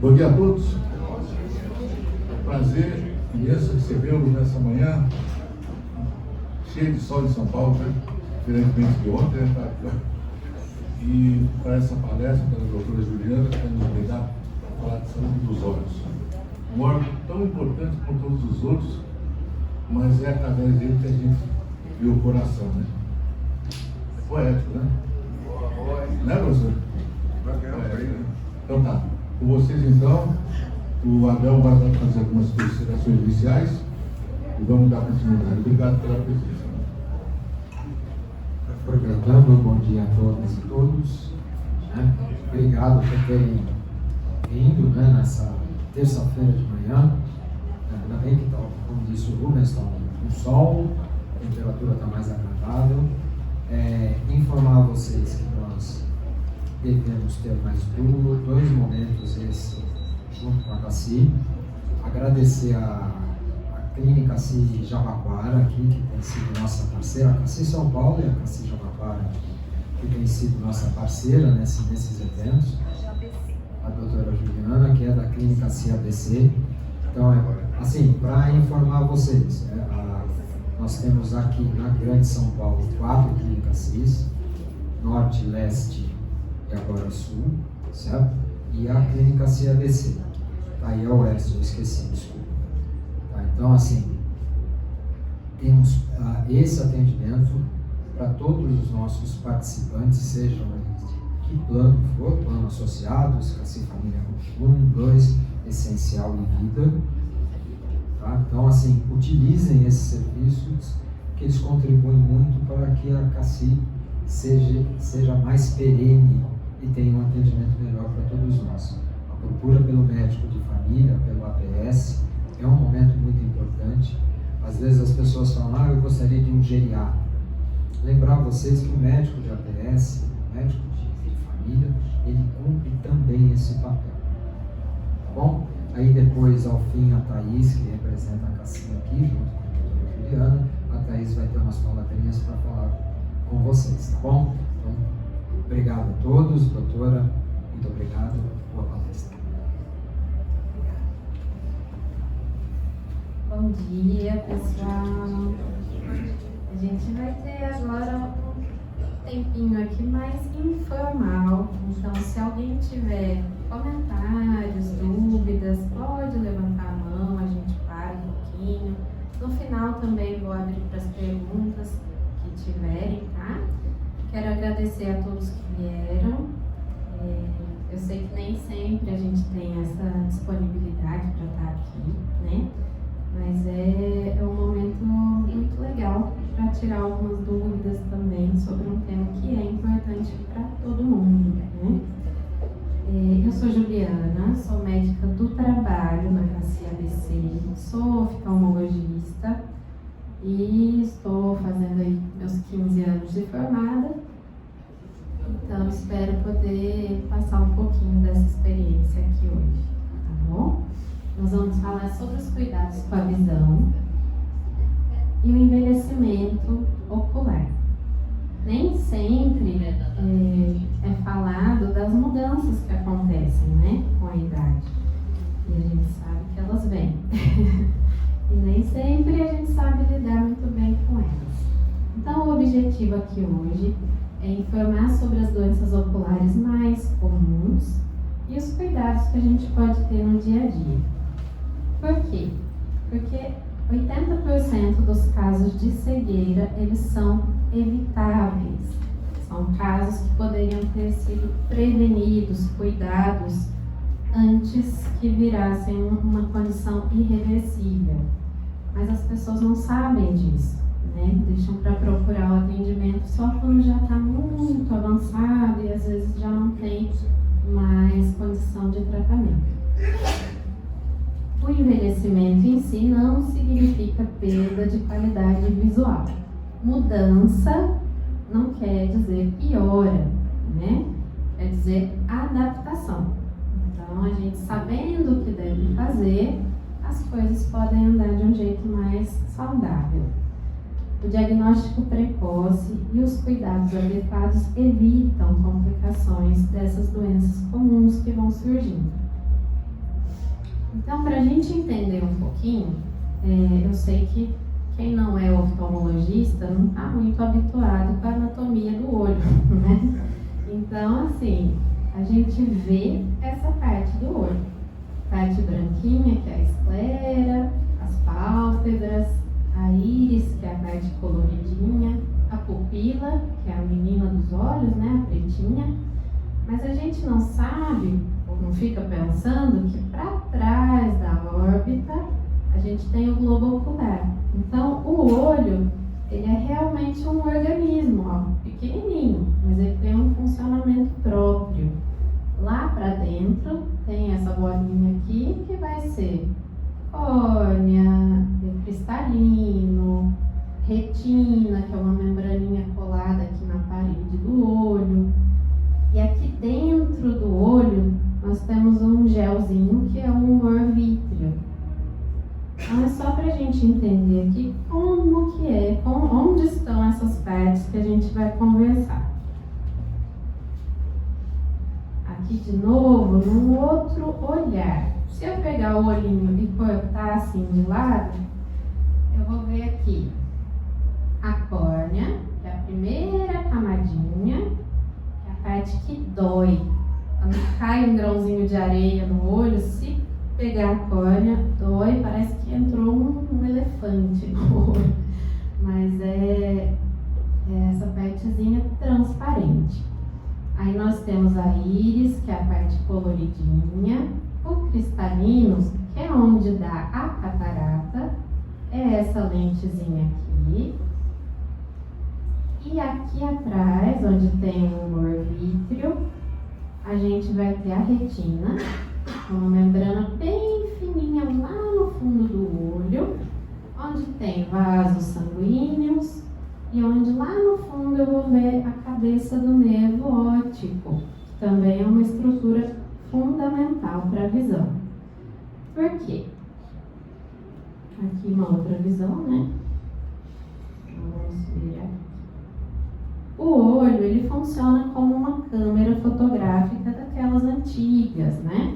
Bom dia a todos. É um prazer imenso recebê-los nessa manhã, cheia de sol em São Paulo, né? Diferentemente de ontem, né? E para essa palestra da doutora Juliana, que vai nos brindar para falar de saúde dos olhos. Um órgão tão importante como todos os outros, mas é através dele que a gente vê o coração, né? É poético, né? Né, professor? Então tá. Com vocês, então, o Abel vai fazer algumas considerações iniciais e vamos dar continuidade. Obrigado pela presença. Aproveitando, bom dia a todas e todos. Né? Obrigado por terem vindo, né, nessa terça-feira de manhã. Ainda bem que, como disse o Rubens, está um sol, a temperatura está mais agradável. Informar vocês que nós devemos ter mais dois momentos esse junto com a CACI. Agradecer a Clínica CACI Jabaquara aqui, que tem sido nossa parceira, a CACI São Paulo e a CACI Jabaquara, que tem sido nossa parceira nesses eventos. A doutora Juliana, que é da Clínica CACI ABC. Então, assim, para informar vocês, nós temos aqui na Grande São Paulo 4 clínicas CIS, Norte, Leste e agora Sul, certo? E a Clínica CIS ABC. Aí é o Oeste, eu esqueci, desculpa. Tá, então, assim, temos esse atendimento para todos os nossos participantes, sejam que plano for, plano associados, CACI Família 1, 2, Essencial e Vida. Tá? Então, assim, utilizem esses serviços, que eles contribuem muito para que a CACI seja mais perene e tenha um atendimento melhor para todos nós. A procura pelo médico de família, pelo APS, é um momento muito importante. Às vezes as pessoas falam, eu gostaria de um geriatra. Lembrar vocês que o médico de APS, o médico de família, ele cumpre também esse papel. Tá bom? Aí depois, ao fim, a Thaís, que representa a CACI aqui, junto com a doutora Juliana, a Thaís vai ter umas palavrinhas para falar com vocês, tá bom? Então, obrigado a todos, doutora, muito obrigado, boa palestra. Bom dia, pessoal. A gente vai ter agora um tempinho aqui mais informal, então se alguém tiver comentários, dúvidas, pode levantar a mão, a gente para um pouquinho. No final também vou abrir para as perguntas que tiverem, tá? Quero agradecer a todos que vieram. Eu sei que nem sempre a gente tem essa disponibilidade para estar aqui, né? Mas é um momento muito legal para tirar algumas dúvidas também sobre um tema que é importante para todo mundo, né? Eu sou Juliana, sou médica do trabalho na CACI ABC, sou oftalmologista e estou fazendo aí meus 15 anos de formada. Então, espero poder passar um pouquinho dessa experiência aqui hoje, tá bom? Nós vamos falar sobre os cuidados com a visão e o envelhecimento ocular. Nem sempre é falado das mudanças que acontecem, né, com a idade. E a gente sabe que elas vêm. E nem sempre a gente sabe lidar muito bem com elas. Então, o objetivo aqui hoje é informar sobre as doenças oculares mais comuns e os cuidados que a gente pode ter no dia a dia. Por quê? Porque 80% dos casos de cegueira, eles são evitáveis. São casos que poderiam ter sido prevenidos, cuidados, antes que virassem uma condição irreversível. Mas as pessoas não sabem disso, né? Deixam para procurar o atendimento só quando já está muito avançado e às vezes já não tem mais condição de tratamento. O envelhecimento em si não significa perda de qualidade visual. Mudança não quer dizer piora, né? Quer dizer adaptação. Então, a gente sabendo o que deve fazer, as coisas podem andar de um jeito mais saudável. O diagnóstico precoce e os cuidados adequados evitam complicações dessas doenças comuns que vão surgindo. Então, para a gente entender um pouquinho, eu sei que quem não é oftalmologista não está muito habituado com a anatomia do olho, né? Então, assim, a gente vê essa parte do olho. Parte branquinha, que é a esclera, as pálpebras, a íris, que é a parte coloridinha, a pupila, que é a menina dos olhos, né, a pretinha. Mas a gente não sabe, ou não fica pensando, que para trás da órbita a gente tem o globo ocular. Então, o olho, ele é realmente um organismo, ó, pequenininho, mas ele tem um funcionamento próprio. Lá para dentro tem essa bolinha aqui que vai ser córnea, cristalino, retina, que é uma membraninha colada aqui na parede do olho. E aqui dentro do olho nós temos um gelzinho que é um humor vítreo. Então é só para a gente entender aqui como que é, onde estão essas partes que a gente vai conversar. Aqui de novo, num outro olhar. Se eu pegar o olhinho e cortar assim de lado, eu vou ver aqui a córnea, que é a primeira camadinha, que é a parte que dói. Quando cai um grãozinho de areia no olho, se pegar a córnea, dói, parece que entrou um elefante no olho. Mas é essa partezinha transparente. Aí nós temos a íris, que é a parte coloridinha, o cristalino, que é onde dá a catarata, é essa lentezinha aqui. E aqui atrás, onde tem o humor vítreo, a gente vai ter a retina, uma membrana bem fininha lá no fundo do olho, onde tem vasos sanguíneos e onde lá no fundo eu vou ver a cabeça do nervo óptico, que também é uma estrutura fundamental para a visão. Por quê? Aqui uma outra visão, né? Vamos ver aqui. O olho, ele funciona como uma câmera fotográfica daquelas antigas, né?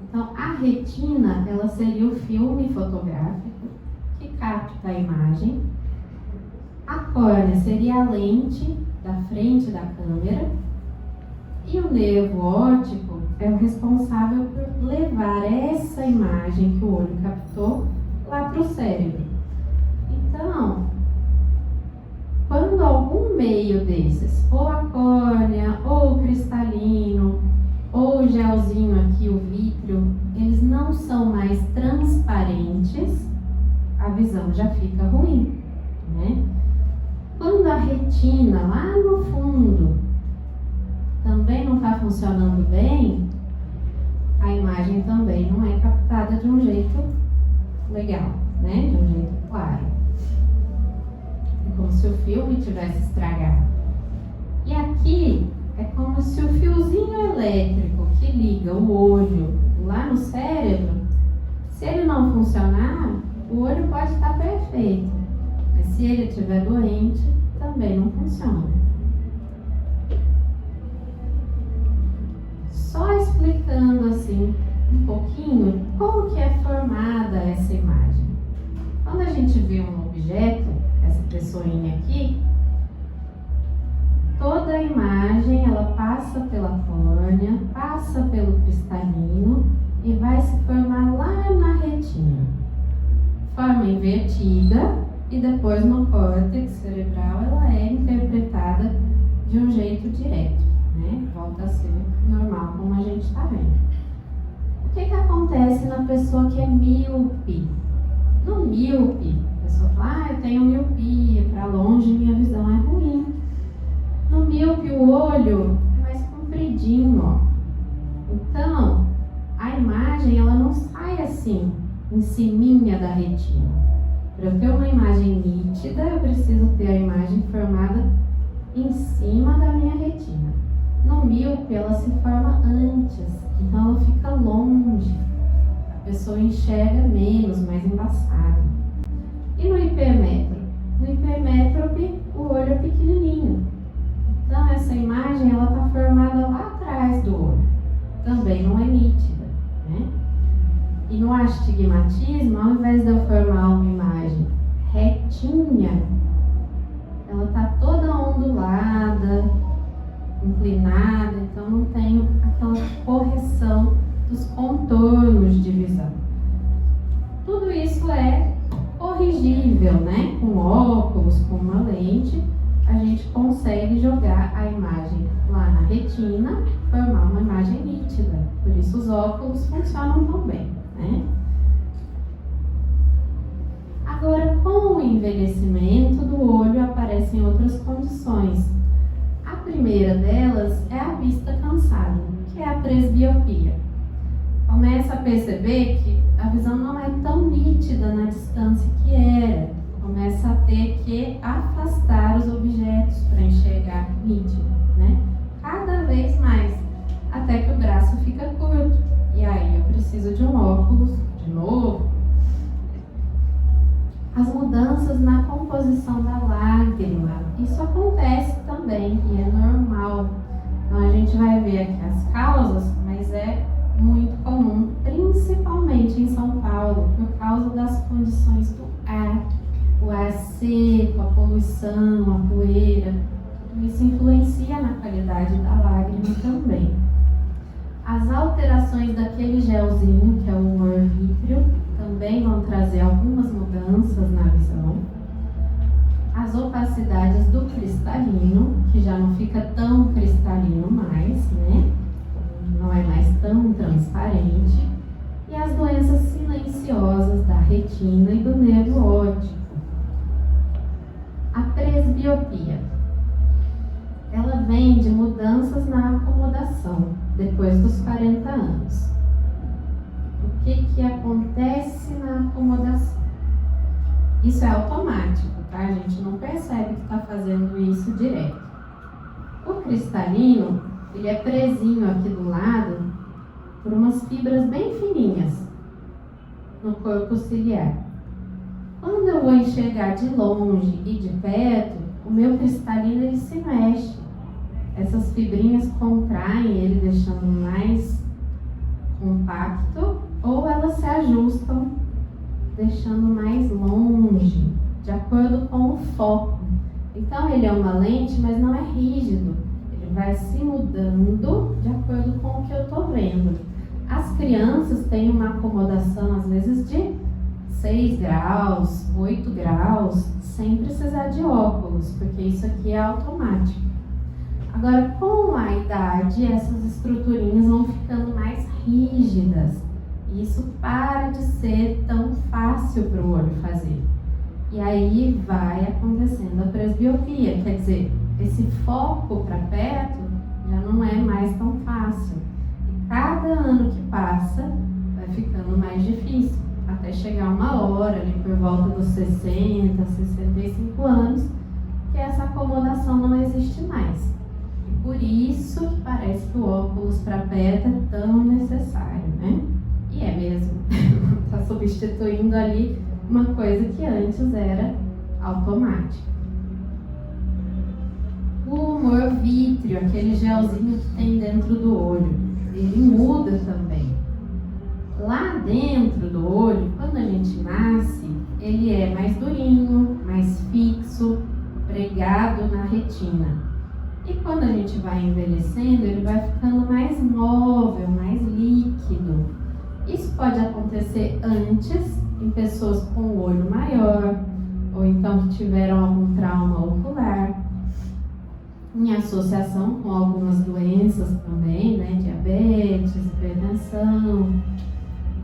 Então, a retina, ela seria o filme fotográfico que capta a imagem. A córnea seria a lente da frente da câmera. E o nervo óptico é o responsável por levar essa imagem que o olho captou lá para o cérebro. Então, quando algum meio desses, ou a córnea, ou o cristalino, ou o gelzinho aqui, o vítreo, eles não são mais transparentes, a visão já fica ruim, né? Quando a retina, lá no fundo, também não está funcionando bem, a imagem também não é captada de um jeito legal, né? De um jeito claro. É como se o filme tivesse estragado. E aqui é como se o fiozinho elétrico que liga o olho lá no cérebro, se ele não funcionar, o olho pode estar perfeito, mas se ele estiver doente, também não funciona. Só explicando assim um pouquinho como que é formada essa imagem. Quando a gente vê um objeto, essa pessoinha aqui, toda a imagem ela passa pela córnea, passa pelo cristalino e vai se formar lá na retina. Forma invertida e depois no córtex cerebral ela é interpretada de um jeito direto, né? Volta a ser normal como a gente está vendo. O que acontece na pessoa que é míope? No míope, a pessoa fala, eu tenho miopia, para longe minha visão é ruim. No míope o olho é mais compridinho, ó. Então, a imagem ela não sai assim, em ciminha da retina. Para eu ter uma imagem nítida, eu preciso ter a imagem formada em cima da minha retina. No míope, ela se forma antes, então ela fica longe. A pessoa enxerga menos, mais embaçado. E no hipermétrope? No hipermétrope, o olho é pequenininho. Então, essa imagem ela está formada lá atrás do olho. Também não é nítida, né? E no astigmatismo, ao invés de eu formar uma imagem retinha, ela está toda ondulada, inclinada, então não tenho aquela correção dos contornos de visão. Tudo isso é corrigível, né? Com óculos, com uma lente, a gente consegue jogar a imagem lá na retina, formar uma imagem nítida. Por isso os óculos funcionam tão bem, né? Agora, com o envelhecimento do olho, aparecem outras condições. A primeira delas é a vista cansada, que é a presbiopia. Começa a perceber que a visão não é tão nítida na distância que era. Começa a ter que afastar os objetos para enxergar nítido, né? Cada vez mais, até que o braço fica curto. E aí eu preciso de um óculos de novo. As mudanças na composição da lágrima, isso acontece também e é normal. Então a gente vai ver aqui as causas, mas é muito comum, principalmente em São Paulo, por causa das condições do ar. O ar seco, a poluição, a poeira, tudo isso influencia na qualidade da lágrima também. As alterações daquele gelzinho, que é o humor vítreo, também vão trazer algumas mudanças na visão. As opacidades do cristalino, que já não fica tão cristalino mais, né? Não é mais tão transparente. E as doenças silenciosas da retina e do nervo óptico. A presbiopia, ela vem de mudanças na acomodação depois dos 40 anos. O que acontece na acomodação? Isso é automático, tá? A gente não percebe que está fazendo isso direto. O cristalino, ele é presinho aqui do lado por umas fibras bem fininhas no corpo ciliar. Quando eu vou enxergar de longe e de perto, o meu cristalino ele se mexe. Essas fibrinhas contraem ele, deixando mais compacto, ou elas se ajustam, deixando mais longe, de acordo com o foco. Então ele é uma lente, mas não é rígido. Ele vai se mudando de acordo com o que eu estou vendo. As crianças têm uma acomodação, às vezes, de 6 graus, 8 graus, sem precisar de óculos, porque isso aqui é automático. Agora, com a idade, essas estruturinhas vão ficando mais rígidas. E isso para de ser tão fácil para o olho fazer. E aí vai acontecendo a presbiopia, quer dizer, esse foco para perto já não é mais tão fácil. E cada ano que passa, vai ficando mais difícil. Até chegar uma hora, ali por volta dos 60, 65 anos, que essa acomodação não existe mais. E por isso que parece que o óculos para perto é tão necessário, né? E é mesmo. Está substituindo ali uma coisa que antes era automática. O humor vítreo, aquele gelzinho que tem dentro do olho, ele muda também. Lá dentro do olho, quando a gente nasce, ele é mais durinho, mais fixo, pregado na retina. E quando a gente vai envelhecendo, ele vai ficando mais móvel, mais líquido. Isso pode acontecer antes, em pessoas com o olho maior, ou então que tiveram algum trauma ocular, em associação com algumas doenças também, né, diabetes, hipertensão.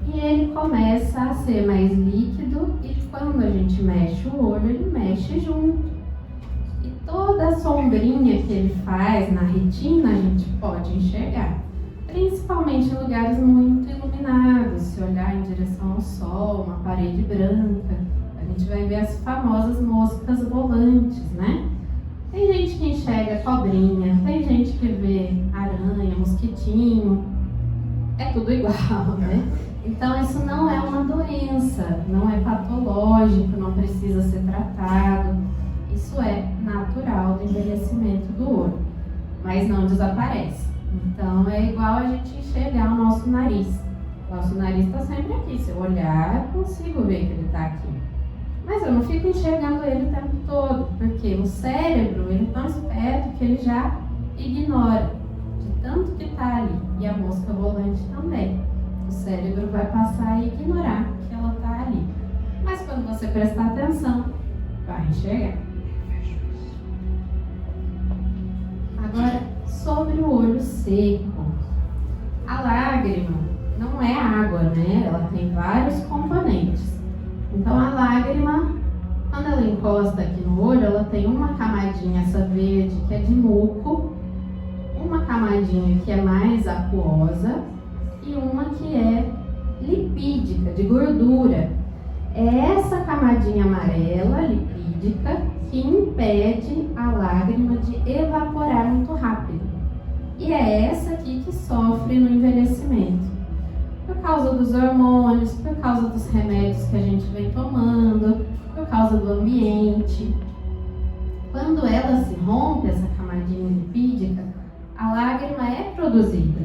E ele começa a ser mais líquido e quando a gente mexe o olho, ele mexe junto. E toda a sombrinha que ele faz na retina, a gente pode enxergar. Principalmente em lugares muito iluminados, se olhar em direção ao sol, uma parede branca, a gente vai ver as famosas moscas volantes, né? Tem gente que enxerga cobrinha, tem gente que vê aranha, mosquitinho, é tudo igual, né? Então isso não é uma doença, não é patológico, não precisa ser tratado, isso é natural do envelhecimento do olho, mas não desaparece. Então é igual a gente enxergar o nosso nariz. Nosso nariz está sempre aqui. Se eu olhar, eu consigo ver que ele está aqui. Mas eu não fico enxergando ele o tempo todo, porque o cérebro ele é tão esperto que ele já ignora de tanto que está ali. E a mosca volante também. O cérebro vai passar a ignorar que ela está ali. Mas quando você prestar atenção, vai enxergar. Agora, sobre o olho seco. A lágrima não é água, né? Ela tem vários componentes. Então, a lágrima, quando ela encosta aqui no olho, ela tem uma camadinha, essa verde, que é de muco, uma camadinha que é mais aquosa e uma que é lipídica, de gordura. É essa camadinha amarela, lipídica, que impede a lágrima de evaporar muito rápido. E é essa aqui que sofre no envelhecimento. Por causa dos hormônios, por causa dos remédios que a gente vem tomando, por causa do ambiente. Quando ela se rompe, essa camadinha lipídica, a lágrima é produzida.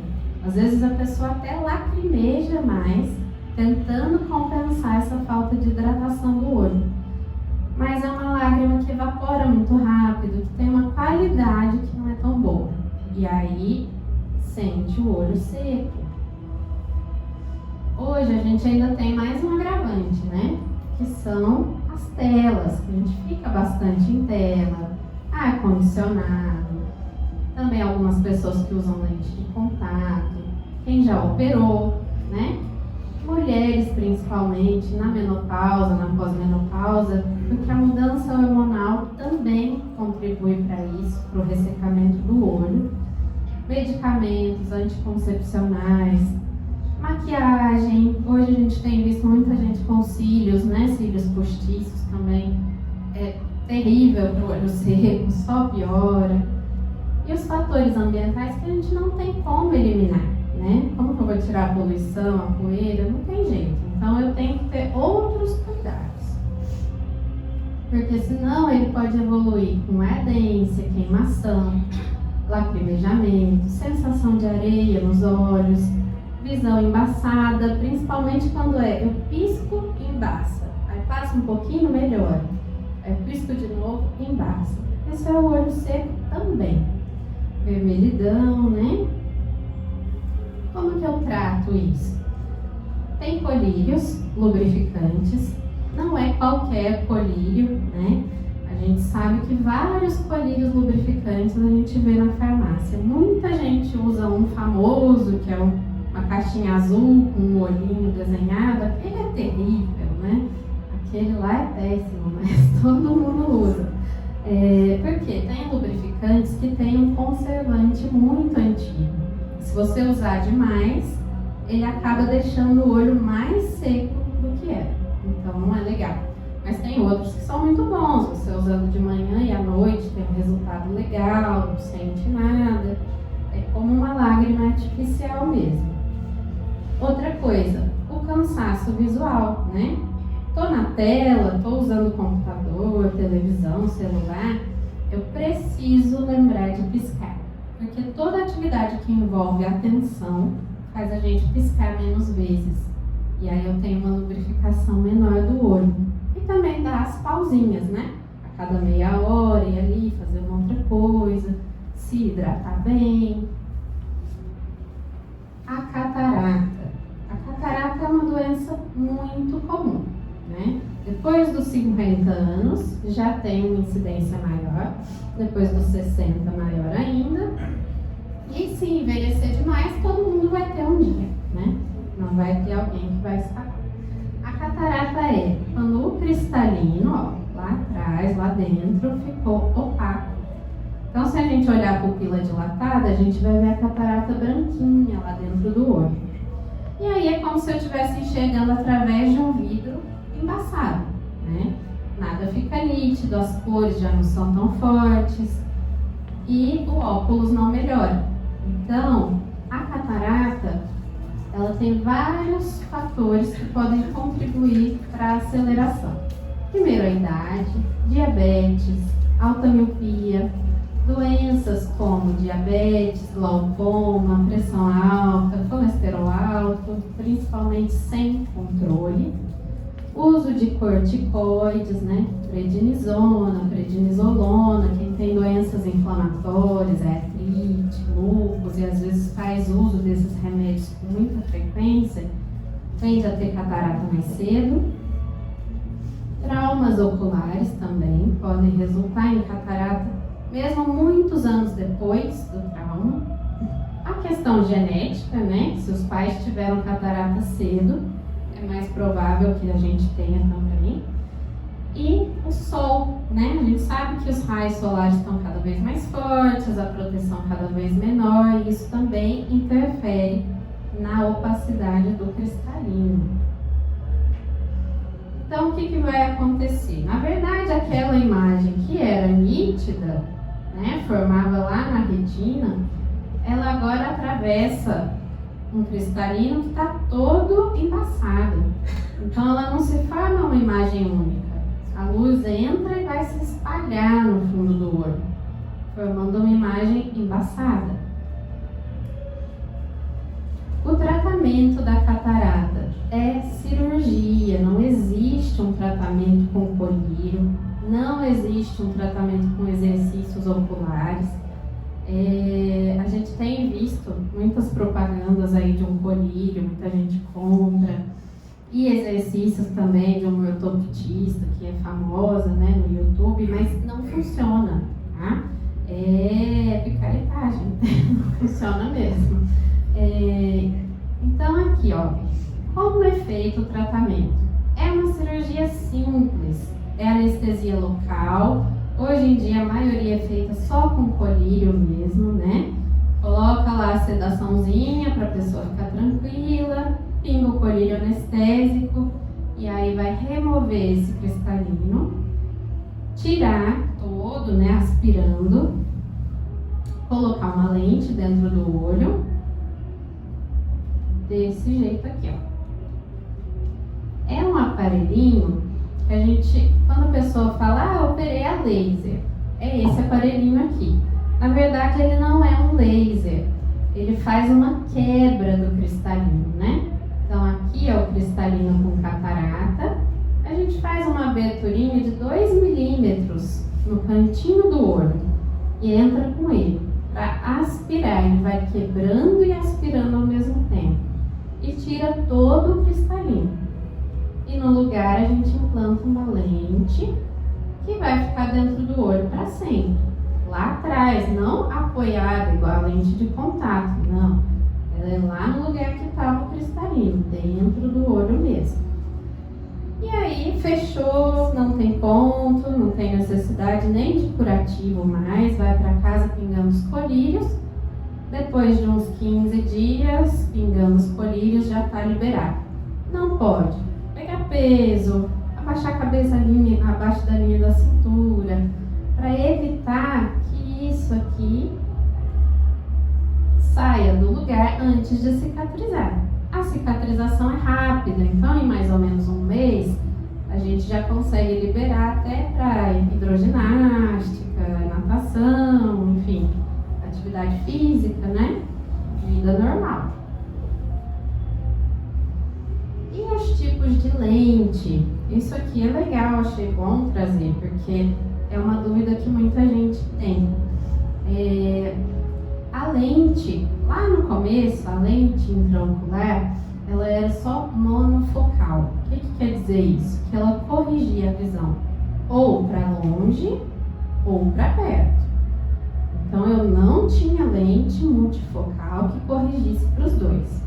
Às vezes a pessoa até lacrimeja mais, tentando compensar essa falta de hidratação do olho. Mas é uma lágrima que evapora muito rápido, que tem uma qualidade que não é tão boa. E aí, sente o olho seco. Hoje a gente ainda tem mais um agravante, né? Que são as telas, que a gente fica bastante em tela, ar-condicionado, também algumas pessoas que usam lente de contato, quem já operou, né? Mulheres principalmente, na menopausa, na pós-menopausa, porque a mudança hormonal também contribui para isso, para o ressecamento do olho. Medicamentos anticoncepcionais, maquiagem. Hoje a gente tem visto muita gente com cílios, né? Cílios postiços também. É terrível para o olho seco, só piora. E os fatores ambientais que a gente não tem como eliminar, né? Como que eu vou tirar a poluição, a poeira? Não tem jeito. Então eu tenho que ter outros cuidados. Porque senão ele pode evoluir com ardência, queimação, lacrimejamento, sensação de areia nos olhos, visão embaçada, principalmente quando eu pisco e embaça. Aí passa um pouquinho, melhora. Aí pisco de novo e embaça. Esse é o olho seco também. Vermelhidão, né? Como que eu trato isso? Tem colírios lubrificantes, não é qualquer colírio, né? A gente sabe que vários colírios lubrificantes a gente vê na farmácia. Muita gente usa um famoso, que é uma caixinha azul com um olhinho desenhado. Aquele é terrível, né? Aquele lá é péssimo, mas todo mundo usa. Porque tem lubrificantes que têm um conservante muito antigo. Se você usar demais, ele acaba deixando o olho mais seco do que era. Então não é legal. Mas tem outros que são muito bons. Você usando de manhã e à noite tem um resultado legal, não sente nada. É como uma lágrima artificial mesmo. Outra coisa, o cansaço visual, né? Tô na tela, tô usando computador, televisão, celular, eu preciso lembrar de piscar. Porque toda atividade que envolve atenção faz a gente piscar menos vezes. E aí eu tenho uma lubrificação menor do olho. E também dá as pausinhas, né? A cada meia hora ir ali fazer uma outra coisa, se hidratar bem. A catarata. A catarata é uma doença muito comum, né? Depois dos 50 anos já tem uma incidência maior, depois dos 60 maior ainda. E se envelhecer demais, todo mundo vai ter um dia, né? Não vai ter alguém que vai escapar. A catarata é quando o cristalino, ó, lá atrás, lá dentro, ficou opaco. Então, se a gente olhar a pupila dilatada, a gente vai ver a catarata branquinha lá dentro do olho. E aí é como se eu estivesse enxergando através de um vidro embaçado, né? Nada fica nítido, as cores já não são tão fortes e o óculos não melhora. Então, a catarata, ela tem vários fatores que podem contribuir para a aceleração. Primeiro, a idade, diabetes, alta miopia, doenças como diabetes, glaucoma, pressão alta, colesterol alto, principalmente sem controle. Uso de corticoides, né? Prednisona, prednisolona, quem tem doenças inflamatórias, artrite, lúpus e às vezes faz uso desses remédios com muita frequência, tende a ter catarata mais cedo. Traumas oculares também podem resultar em catarata, mesmo muitos anos depois do trauma. A questão genética, né? Se os pais tiveram catarata cedo, é mais provável que a gente tenha também. E o sol, né? A gente sabe que os raios solares estão cada vez mais fortes, a proteção cada vez menor, e isso também interfere na opacidade do cristalino. Então, o que vai acontecer? Na verdade, aquela imagem que era nítida, né, formava lá na retina, ela agora atravessa um cristalino que está todo embaçado. Então, ela não se forma uma imagem única. A luz entra e vai se espalhar no fundo do olho, formando uma imagem embaçada. O tratamento da catarata é cirurgia, não existe um tratamento com colírio, não existe um tratamento com exercícios oculares. A gente tem visto muitas propagandas aí de um colírio, muita gente compra, e exercícios também de uma ortopedista que é famosa, né, no YouTube, mas não funciona, tá? É picaretagem, não funciona mesmo. Então aqui, ó, como é feito o tratamento? É uma cirurgia simples, é anestesia local. Hoje em dia a maioria é feita só com colírio mesmo, né? Coloca lá a sedaçãozinha para a pessoa ficar tranquila, pinga o colírio anestésico e aí vai remover esse cristalino, tirar todo, né, aspirando, colocar uma lente dentro do olho, desse jeito aqui, ó. É um aparelhinho que a gente, quando a pessoa fala, operei a laser, é esse aparelhinho aqui. Na verdade, ele não é um laser, ele faz uma quebra do cristalino, né? Então, aqui é o cristalino com catarata, a gente faz uma aberturinha de 2 milímetros no cantinho do olho e entra com ele para aspirar, ele vai quebrando e aspirando ao mesmo tempo e tira todo o cristalino. E no lugar a gente implanta uma lente que vai ficar dentro do olho para sempre. Lá atrás, não apoiada igual a lente de contato, não. Ela é lá no lugar que estava o cristalino, dentro do olho mesmo. E aí fechou, não tem ponto, não tem necessidade nem de curativo mais, vai para casa pingando os colírios. Depois de uns 15 dias, pingando os colírios, já está liberado. Não pode pegar peso, abaixar a cabeça abaixo da linha da cintura, para evitar que isso aqui saia do lugar antes de cicatrizar. A cicatrização é rápida, então em mais ou menos um mês a gente já consegue liberar até para hidroginástica, natação, enfim, atividade física, né? Vida normal. E os tipos de lente? Isso aqui é legal, achei bom trazer, porque é uma dúvida que muita gente tem. A lente, lá no começo, a lente intraocular, ela era só monofocal. O que quer dizer isso? Que ela corrigia a visão ou para longe ou para perto. Então eu não tinha lente multifocal que corrigisse para os dois.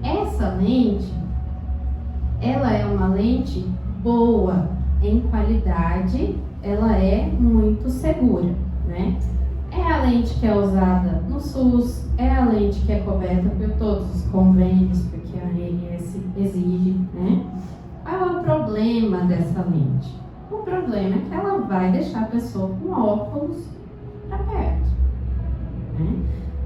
Essa lente, ela é uma lente boa em qualidade, ela é muito segura, né? É a lente que é usada no SUS, é a lente que é coberta por todos os convênios, porque a ANS exige, né? Qual é o problema dessa lente? O problema é que ela vai deixar a pessoa com óculos para perto, né?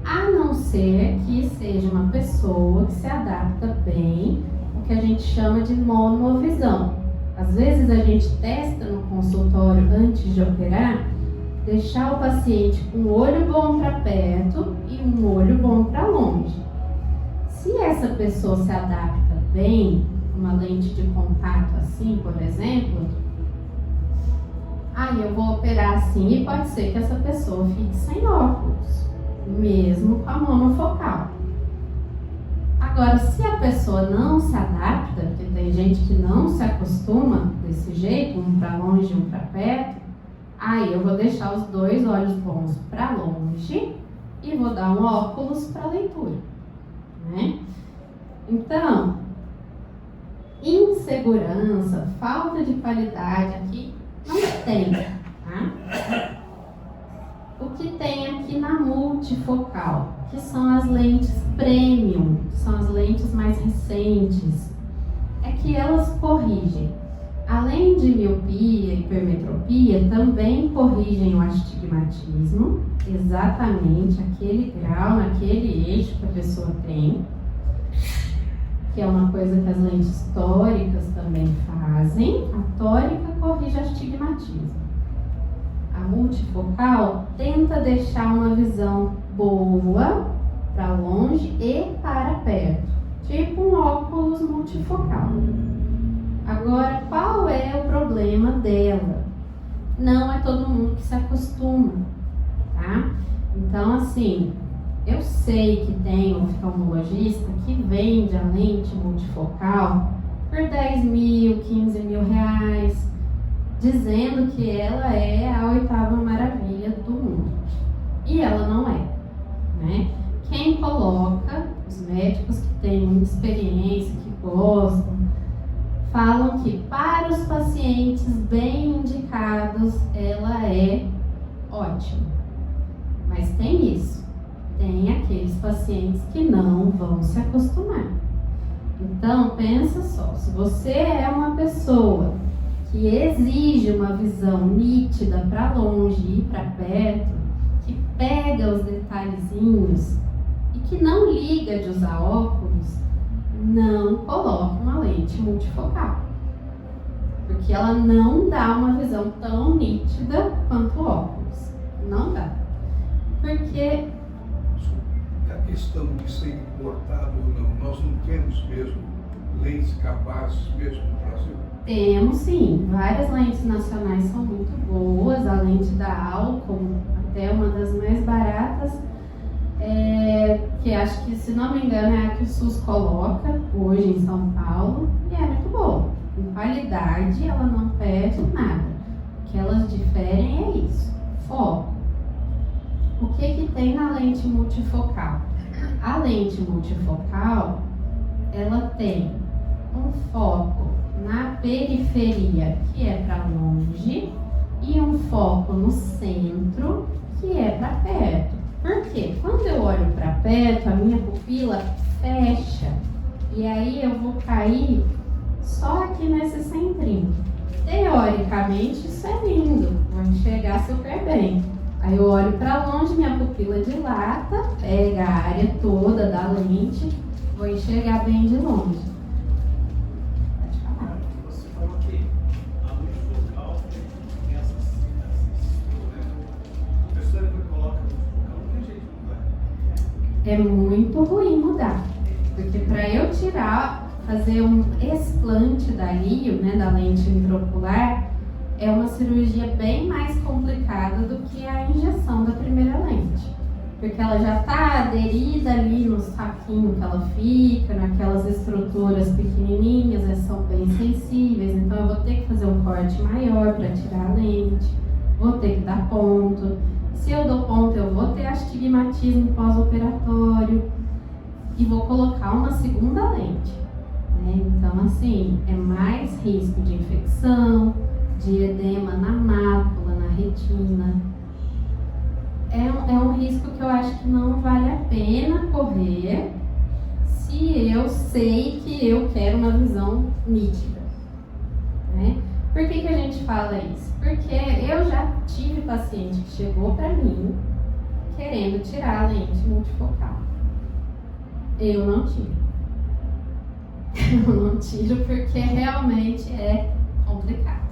A não ser que seja uma pessoa que se adapta bem, o que a gente chama de monovisão. Às vezes a gente testa no consultório antes de operar deixar o paciente com um olho bom para perto e um olho bom para longe. Se essa pessoa se adapta bem, uma lente de contato assim, por exemplo, aí eu vou operar assim e pode ser que essa pessoa fique sem óculos, mesmo com a monofocal. Agora, se a pessoa não se adapta, porque tem gente que não se acostuma desse jeito, um para longe e um para perto, aí eu vou deixar os dois olhos bons para longe e vou dar um óculos para leitura, né? Então, insegurança, falta de qualidade aqui não tem, tá? O que tem aqui na multifocal, que são as lentes premium, que são as lentes mais recentes, é que elas corrigem, além de miopia e hipermetropia, também corrigem o astigmatismo, exatamente aquele grau, naquele eixo que a pessoa tem, que é uma coisa que as lentes tóricas também fazem. A tórica corrige astigmatismo. A multifocal tenta deixar uma visão boa para longe e para perto, tipo um óculos multifocal. Agora, qual é o problema dela? Não é todo mundo que se acostuma, tá? Então, assim, eu sei que tem um oftalmologista que vende a lente multifocal por 10 mil, 15 mil reais, dizendo que ela é a 8ª maravilha do mundo. E ela não é, né? Quem coloca, os médicos que têm muita experiência, que gostam, falam que para os pacientes bem indicados, ela é ótima. Mas tem isso. Tem aqueles pacientes que não vão se acostumar. Então, pensa só, se você é uma pessoa que exige uma visão nítida para longe e para perto, que pega os detalhezinhos e que não liga de usar óculos, não coloque uma lente multifocal. Porque ela não dá uma visão tão nítida quanto o óculos. Não dá. Porque a questão de ser importado ou não, nós não temos mesmo lentes capazes mesmo no Brasil? temos sim, várias lentes nacionais são muito boas, a lente da Alcon, até uma das mais baratas, que acho que, se não me engano, é a que o SUS coloca hoje em São Paulo, e é muito boa. Em qualidade, ela não perde nada. O que elas diferem é isso, foco. O que tem na lente multifocal? A lente multifocal, ela tem um foco na periferia, que é para longe, e um foco no centro, que é para perto. Por quê? Quando eu olho para perto, a minha pupila fecha, e aí eu vou cair só aqui nesse centrinho. Teoricamente, isso é lindo, vou enxergar super bem. Aí eu olho para longe, minha pupila dilata, pega a área toda da lente, vou enxergar bem de longe. Pode falar. Você falou que a multifocal tem essas a pessoa que coloca multifocal não tem jeito de mudar. É muito ruim mudar, porque para eu fazer um explante da LIO, né, da lente intraocular, é uma cirurgia bem mais complicada do que a injeção da primeira lente. Porque ela já está aderida ali no saquinho que ela fica, naquelas estruturas pequenininhas, são bem sensíveis, então eu vou ter que fazer um corte maior para tirar a lente, vou ter que dar ponto. Se eu dou ponto, eu vou ter astigmatismo pós-operatório e vou colocar uma segunda lente, né? Então, assim, é mais risco de infecção, de edema na mácula, na retina. É um risco que eu acho que não vale a pena correr se eu sei que eu quero uma visão nítida, né? Por que a gente fala isso? Porque eu já tive paciente que chegou para mim querendo tirar a lente multifocal. Eu não tiro. Eu não tiro porque realmente é complicado.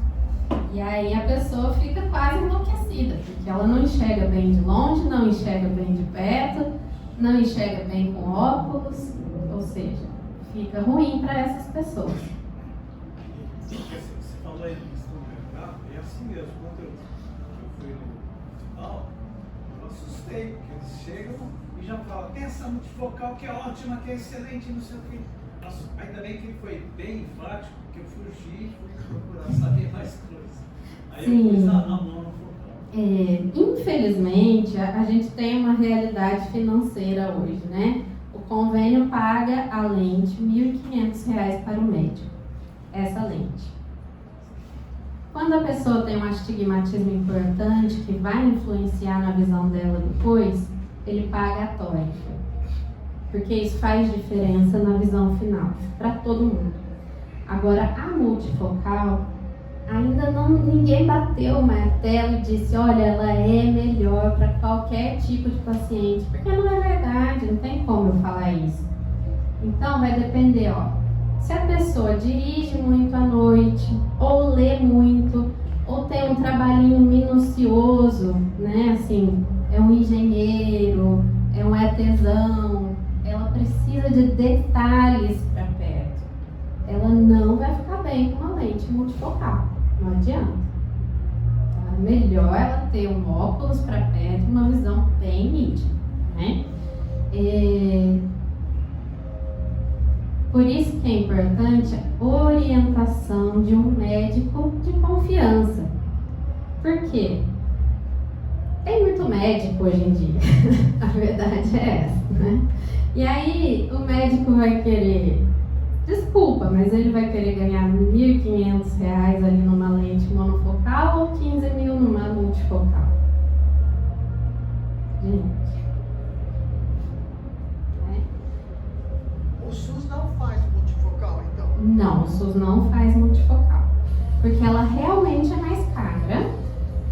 E aí a pessoa fica quase enlouquecida, porque ela não enxerga bem de longe, não enxerga bem de perto, não enxerga bem com óculos, ou seja, fica ruim para essas pessoas. Você falou aí do instrumental, é assim mesmo. Quando eu fui no hospital, eu assustei, porque eles chegam e já falam, tem essa multifocal que é ótima, que é excelente, não sei o quê. Nossa, ainda bem que ele foi bem enfático, porque eu fugi e fui procurar saber mais coisas. Aí Sim. eu pus a mão no focal. Infelizmente, a gente tem uma realidade financeira hoje, né? O convênio paga a lente R$ 1.500 para o médico, essa lente. Quando a pessoa tem um astigmatismo importante que vai influenciar na visão dela depois, ele paga a tórica, porque isso faz diferença na visão final, para todo mundo. Agora, a multifocal, ainda ninguém bateu o martelo e disse, olha, ela é melhor para qualquer tipo de paciente, porque não é verdade, não tem como eu falar isso. Então vai depender, se a pessoa dirige muito à noite, ou lê muito, ou tem um trabalhinho minucioso, né, assim, é um engenheiro, é um artesão, ela precisa de detalhes para perto. Ela não vai ficar bem com uma lente multifocal. Não adianta. É melhor ela ter um óculos para perto e uma visão bem nítida, né? Por isso que é importante a orientação de um médico de confiança. Por quê? Tem muito médico hoje em dia. A verdade é essa, né? E aí o médico vai querer... Desculpa, mas ele vai querer ganhar R$ 1.500 ali numa lente monofocal ou 15 mil numa multifocal? Gente. O SUS não faz multifocal, então? Não, o SUS não faz multifocal. Porque ela realmente é mais cara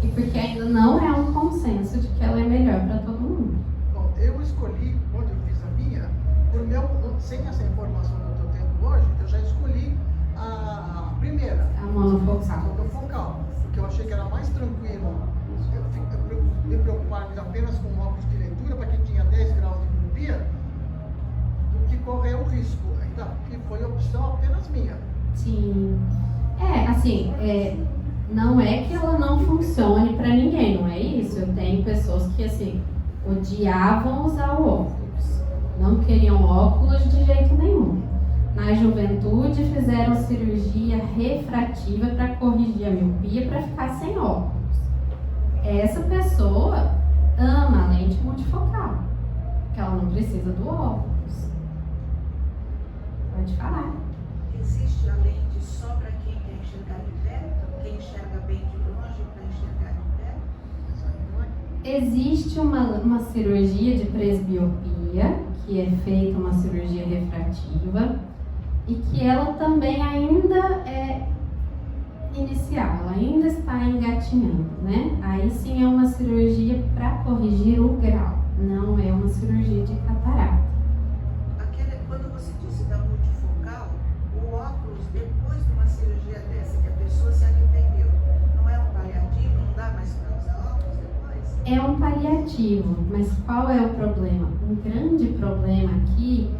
e porque ainda não é um consenso de que ela é melhor para todo mundo. Bom, eu escolhi, quando eu fiz a minha, sem essa informação que eu estou tendo hoje, eu já escolhi a primeira. A monofocal. A monofocal, porque eu achei que era mais tranquilo eu me preocupar apenas com óculos de leitura, para quem tinha 10 graus de miopia, do que correr o risco, ainda que foi opção apenas minha. Sim. Não é que ela não funcione para ninguém, não é isso. Eu tenho pessoas que, odiavam usar o óculos. Não queriam óculos de jeito nenhum. Na juventude fizeram cirurgia refrativa para corrigir a miopia para ficar sem óculos. Essa pessoa ama a lente multifocal, porque ela não precisa do óculos. Pode falar. Existe a lente só para quem quer enxergar de perto? Quem enxerga bem de longe para enxergar de perto? Existe uma cirurgia de presbiopia, que é feita uma cirurgia refrativa, e que ela também ainda é inicial, ela ainda está engatinhando, né? Aí sim é uma cirurgia para corrigir o grau, não é uma cirurgia de catarata. Quando você disse da multifocal, o óculos, depois de uma cirurgia dessa, que a pessoa se arrependeu, não é um paliativo? Não dá mais para usar óculos depois? É um paliativo, mas qual é o problema? Um grande problema aqui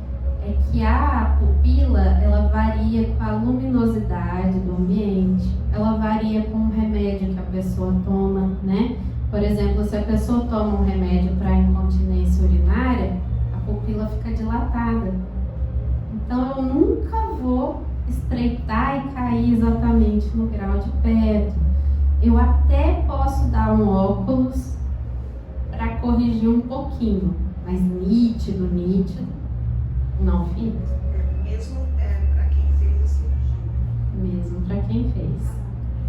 é que a pupila, ela varia com a luminosidade do ambiente, ela varia com o remédio que a pessoa toma, né? Por exemplo, se a pessoa toma um remédio para incontinência urinária, a pupila fica dilatada. Então eu nunca vou estreitar e cair exatamente no grau de perto. Eu até posso dar um óculos para corrigir um pouquinho, mas nítido, não fica. Mesmo para quem fez a cirurgia? Mesmo para quem fez.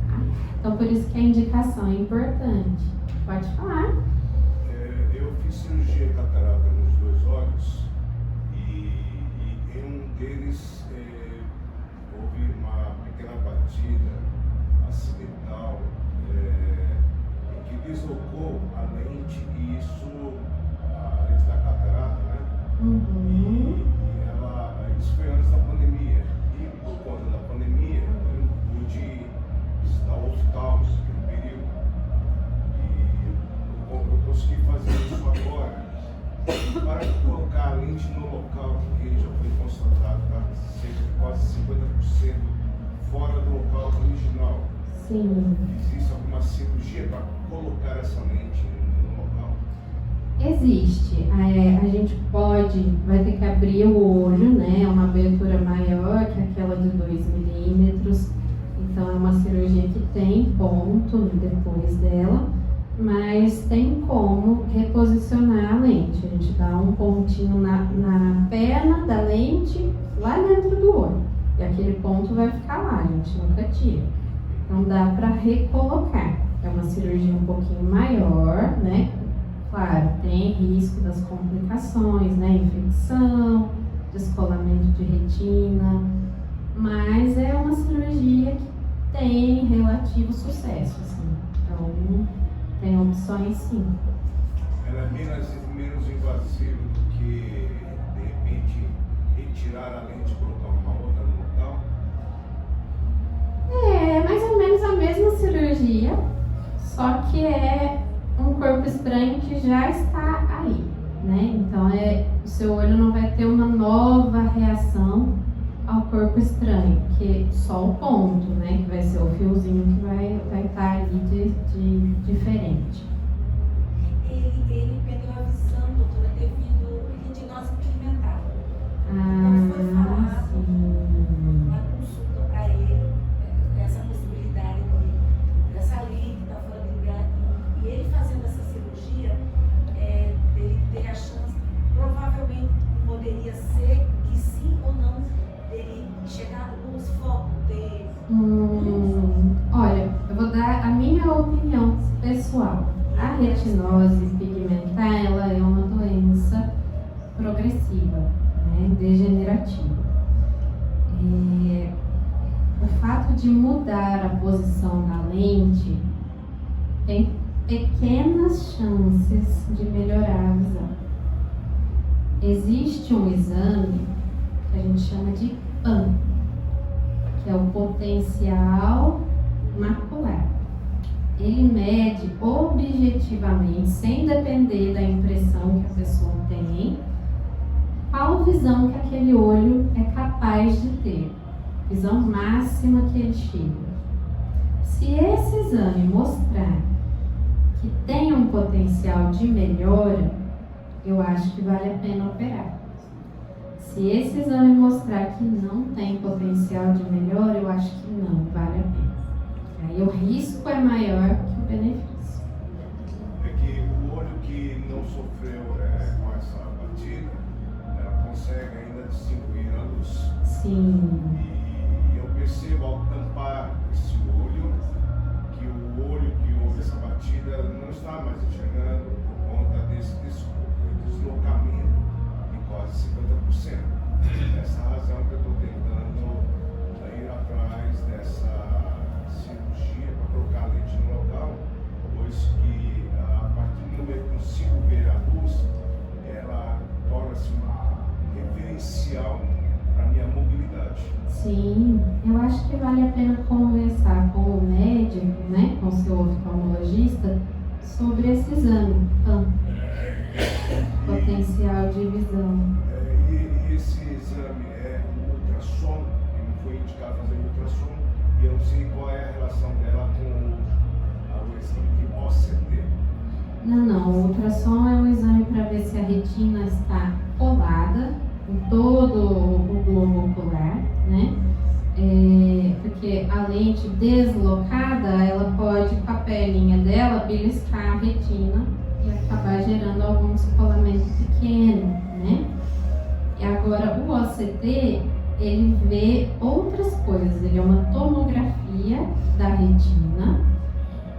Tá? Então por isso que a indicação é importante. Pode falar. Eu fiz cirurgia de catarata nos 2 olhos e em um deles houve uma pequena batida acidental em que deslocou a lente e isso, a lente da catarata, né? Uhum. Isso foi antes da pandemia. E por conta da pandemia, eu não pude visitar o hospital. Para colocar a lente no local, porque já foi constatado cerca de quase 50% fora do local original. Sim. Existe alguma cirurgia para colocar essa lente no local? Existe. A gente vai ter que abrir o olho, né? É uma abertura maior que aquela de 2 milímetros. Então é uma cirurgia que tem ponto depois dela, mas tem como reposicionar a lente. A gente dá um pontinho na perna da lente lá dentro do olho. E aquele ponto vai ficar lá, a gente nunca tira. Então dá para recolocar. É uma cirurgia um pouquinho maior, né? Claro, tem risco das complicações, né? Infecção, descolamento de retina, mas é uma cirurgia que tem relativo sucesso, assim. Então, tem opções sim. Ela é menos invasiva do que, de repente, retirar a lente e colocar uma outra no local? É mais ou menos a mesma cirurgia, só que é um corpo estranho que já está aí, né? Então o seu olho não vai ter uma nova reação ao corpo estranho, que só o ponto, né? Que vai ser o fiozinho que vai estar ali de diferente. Ele perdeu a visão, doutora, devido à retinose pigmentada. Ah, Então foi falado sim. na consulta para ele essa possibilidade dessa lente que está fora do lugar. E ele fazendo essa cirurgia, ele ter a chance, provavelmente poderia ser que sim ou não, dele chegar nos focos dele. Olha, eu vou dar a minha opinião pessoal. A retinose pigmentar, ela é uma doença progressiva, né, degenerativa. O fato de mudar a posição da lente tem pequenas chances de melhorar a visão. Existe um exame que a gente chama de PAN, que é o potencial macular. Ele mede objetivamente, sem depender da impressão que a pessoa tem, qual visão que aquele olho é capaz de ter, visão máxima que ele chega. Se esse exame mostrar que tem um potencial de melhora, eu acho que vale a pena operar. Se esse exame mostrar que não tem potencial de melhora, eu acho que não vale a pena. Aí o risco é maior que o benefício. É que o olho que não sofreu com essa batida, ela consegue ainda distinguir a luz. Sim. E eu percebo ao tampar esse olho, que o olho que houve essa batida não está mais enxergando por conta desse deslocamento de quase 50%. Essa razão que eu estou tentando ir atrás dessa cirurgia para colocar a lente no local, pois que a partir do momento que eu consigo ver a luz, ela torna-se uma referencial para a minha mobilidade. Sim, eu acho que vale a pena conversar com o médico, né, com o seu oftalmologista, sobre esse exame, potencial de visão. E esse exame é um ultrassom, que me foi indicado fazer ultrassom, e eu não sei qual é a relação dela com o exame de OCT. Não, o ultrassom é um exame para ver se a retina está colada em todo o globo ocular, né? Porque a lente deslocada, ela pode, com a perninha dela, beliscar a retina e acabar gerando algum descolamento pequeno, né? E agora, o OCT, ele vê outras coisas. Ele é uma tomografia da retina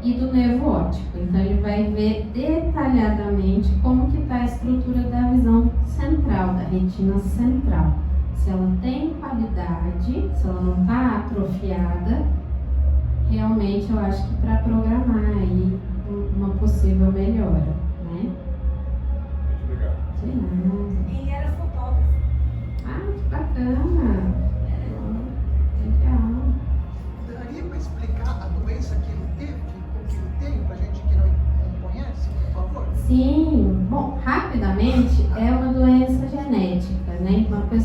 e do nervo óptico. Então, ele vai ver detalhadamente como que está a estrutura da visão central, da retina central. Se ela tem qualidade, se ela não está atrofiada, realmente eu acho que para programar aí uma possível melhora, né? Muito obrigado. De nada. Ele era fotógrafo. Ah, que bacana! Legal. Daria para explicar a doença que ele teve, o que ele tem, para gente que não conhece, por favor? Sim, bom, rapidamente, é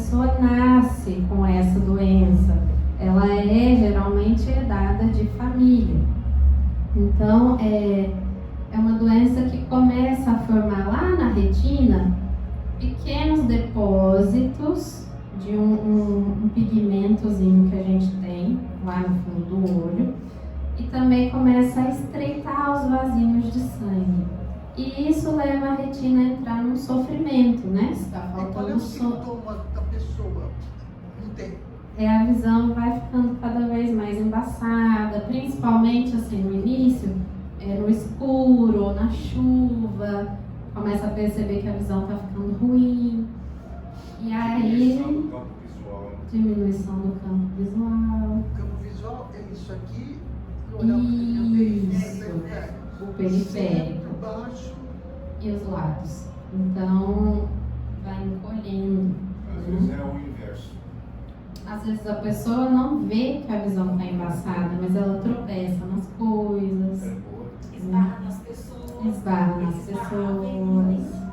pessoa nasce com essa doença, ela é geralmente herdada de família. Então, é uma doença que começa a formar lá na retina pequenos depósitos de um pigmentozinho que a gente tem lá no fundo do olho, e também começa a estreitar os vasinhos de sangue. E isso leva a retina a entrar num sofrimento, né? Está E qual é faltando o sono. sintoma da pessoa? Não tem. A visão vai ficando cada vez mais embaçada, principalmente assim no início, no escuro ou na chuva, começa a perceber que a visão está ficando ruim. E aí, diminuição do campo visual. O campo visual é isso aqui, olhar para O periférico centro, baixo. e os lados. Então, vai encolhendo. Às vezes é o inverso. Às vezes a pessoa não vê que a visão está embaçada, mas ela tropeça nas coisas, Esbarra nas pessoas. esbarra nas pessoas.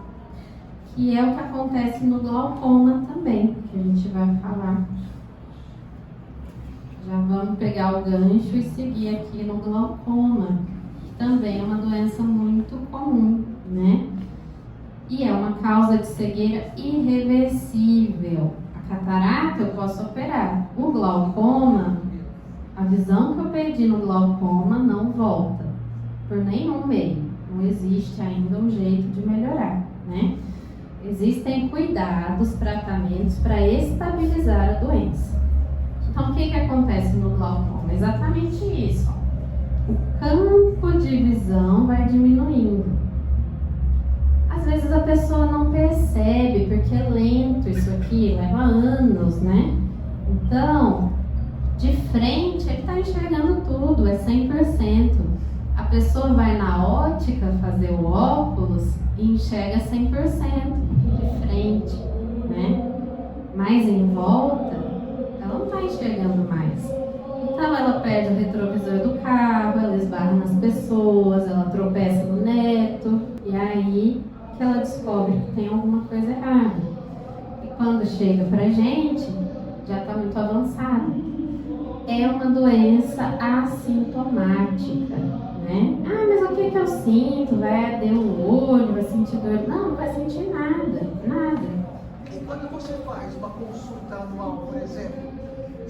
Que é o que acontece no glaucoma também, que a gente vai falar. Já vamos pegar o gancho e seguir aqui no glaucoma, que também é uma doença muito comum, né? E é uma causa de cegueira irreversível. A catarata eu posso operar. O glaucoma, a visão que eu perdi no glaucoma não volta por nenhum meio. Não existe ainda um jeito de melhorar, né? Existem cuidados, tratamentos para estabilizar a doença. Então, o que acontece no glaucoma? Exatamente isso. Ó. O campo de visão vai diminuindo. Às vezes a pessoa não percebe, porque é lento isso aqui, leva anos, né? Então, de frente, ele está enxergando tudo, é 100%. A pessoa vai na ótica fazer o óculos e enxerga 100% de frente, né? Mas em volta, ela não está enxergando mais. Então ela perde o retrovisor do carro, ela esbarra nas pessoas, ela tropeça no neto, e aí que ela descobre que tem alguma coisa errada. E quando chega pra gente, já está muito avançado. É uma doença assintomática, né? Ah, mas o que eu sinto? Vai arder o olho, vai sentir dor? Não, não vai sentir nada, nada. E quando você faz uma consulta anual, por exemplo,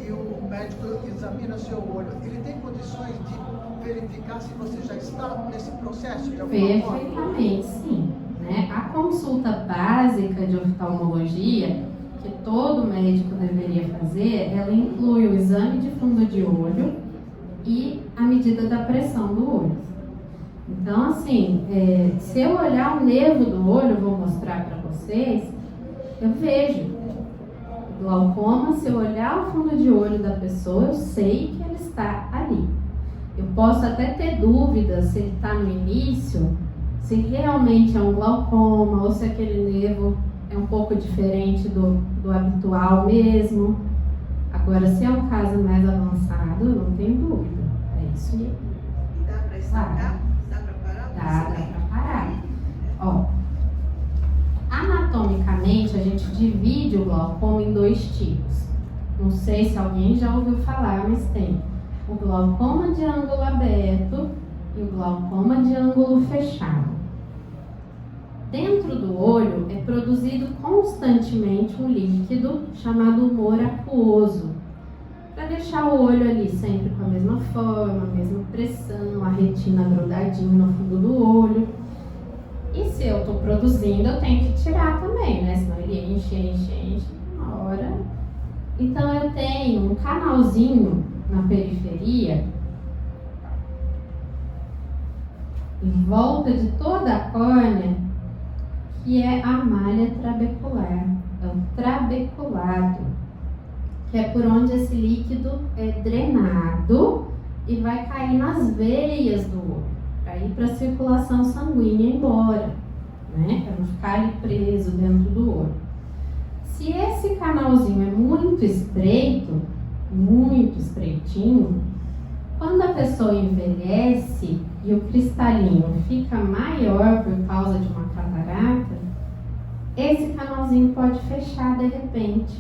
e o médico examina seu olho, ele tem condições de verificar se você já está nesse processo de alguma forma? Perfeitamente, sim. Né? A consulta básica de oftalmologia, que todo médico deveria fazer, ela inclui o exame de fundo de olho e a medida da pressão do olho. Então, assim, se eu olhar o nervo do olho, eu vou mostrar para vocês, eu vejo o glaucoma. Se eu olhar o fundo de olho da pessoa, eu sei que ele está ali. Eu posso até ter dúvidas se ele está no início, se realmente é um glaucoma ou se aquele nervo é um pouco diferente do habitual mesmo. Agora, se é um caso mais avançado, eu não tenho dúvida. É isso aí. E dá para estancar? Dá para parar? Dá para parar. Ó, anatomicamente, a gente divide o glaucoma em dois tipos. Não sei se alguém já ouviu falar, mas tem o glaucoma de ângulo aberto e o glaucoma de ângulo fechado. Dentro do olho é produzido constantemente um líquido chamado humor aquoso, para deixar o olho ali sempre com a mesma forma, a mesma pressão, a retina grudadinha no fundo do olho. E se eu estou produzindo, eu tenho que tirar também, né? Senão ele enche uma hora. Então eu tenho um canalzinho na periferia, em volta de toda a córnea, que é a malha trabecular, é o trabeculado, que é por onde esse líquido é drenado e vai cair nas veias do olho, para ir para a circulação sanguínea embora, né? Para não ficar ali preso dentro do olho. Se esse canalzinho é muito estreito, muito estreitinho, quando a pessoa envelhece e o cristalinho fica maior por causa de uma catarata, esse canalzinho pode fechar de repente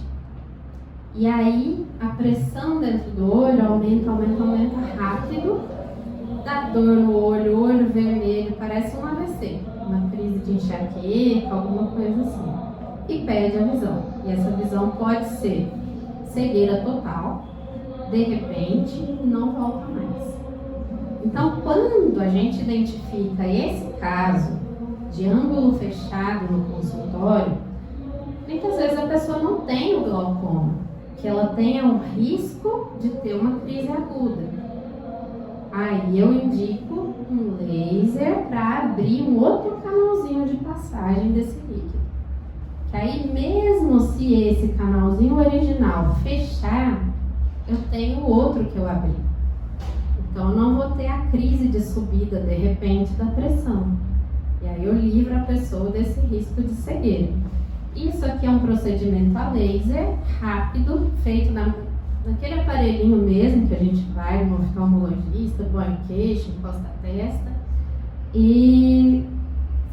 E aí a pressão dentro do olho aumenta rápido, dá dor no olho, olho vermelho, parece um AVC, uma crise de enxaqueca, alguma coisa assim. E perde a visão. E essa visão pode ser cegueira total, de repente, e não volta mais. Então, quando a gente identifica esse caso de ângulo fechado no consultório, muitas vezes a pessoa não tem o glaucoma, que ela tenha um risco de ter uma crise aguda. Aí eu indico um laser para abrir um outro canalzinho de passagem desse líquido. Que aí mesmo se esse canalzinho original fechar, eu tenho outro que eu abri. Então eu não vou ter a crise de subida de repente da pressão. E aí eu livro a pessoa desse risco de cegueira. Isso aqui é um procedimento a laser, rápido, feito naquele aparelhinho mesmo que a gente vai no oftalmologista, põe queixo, encosta a testa. E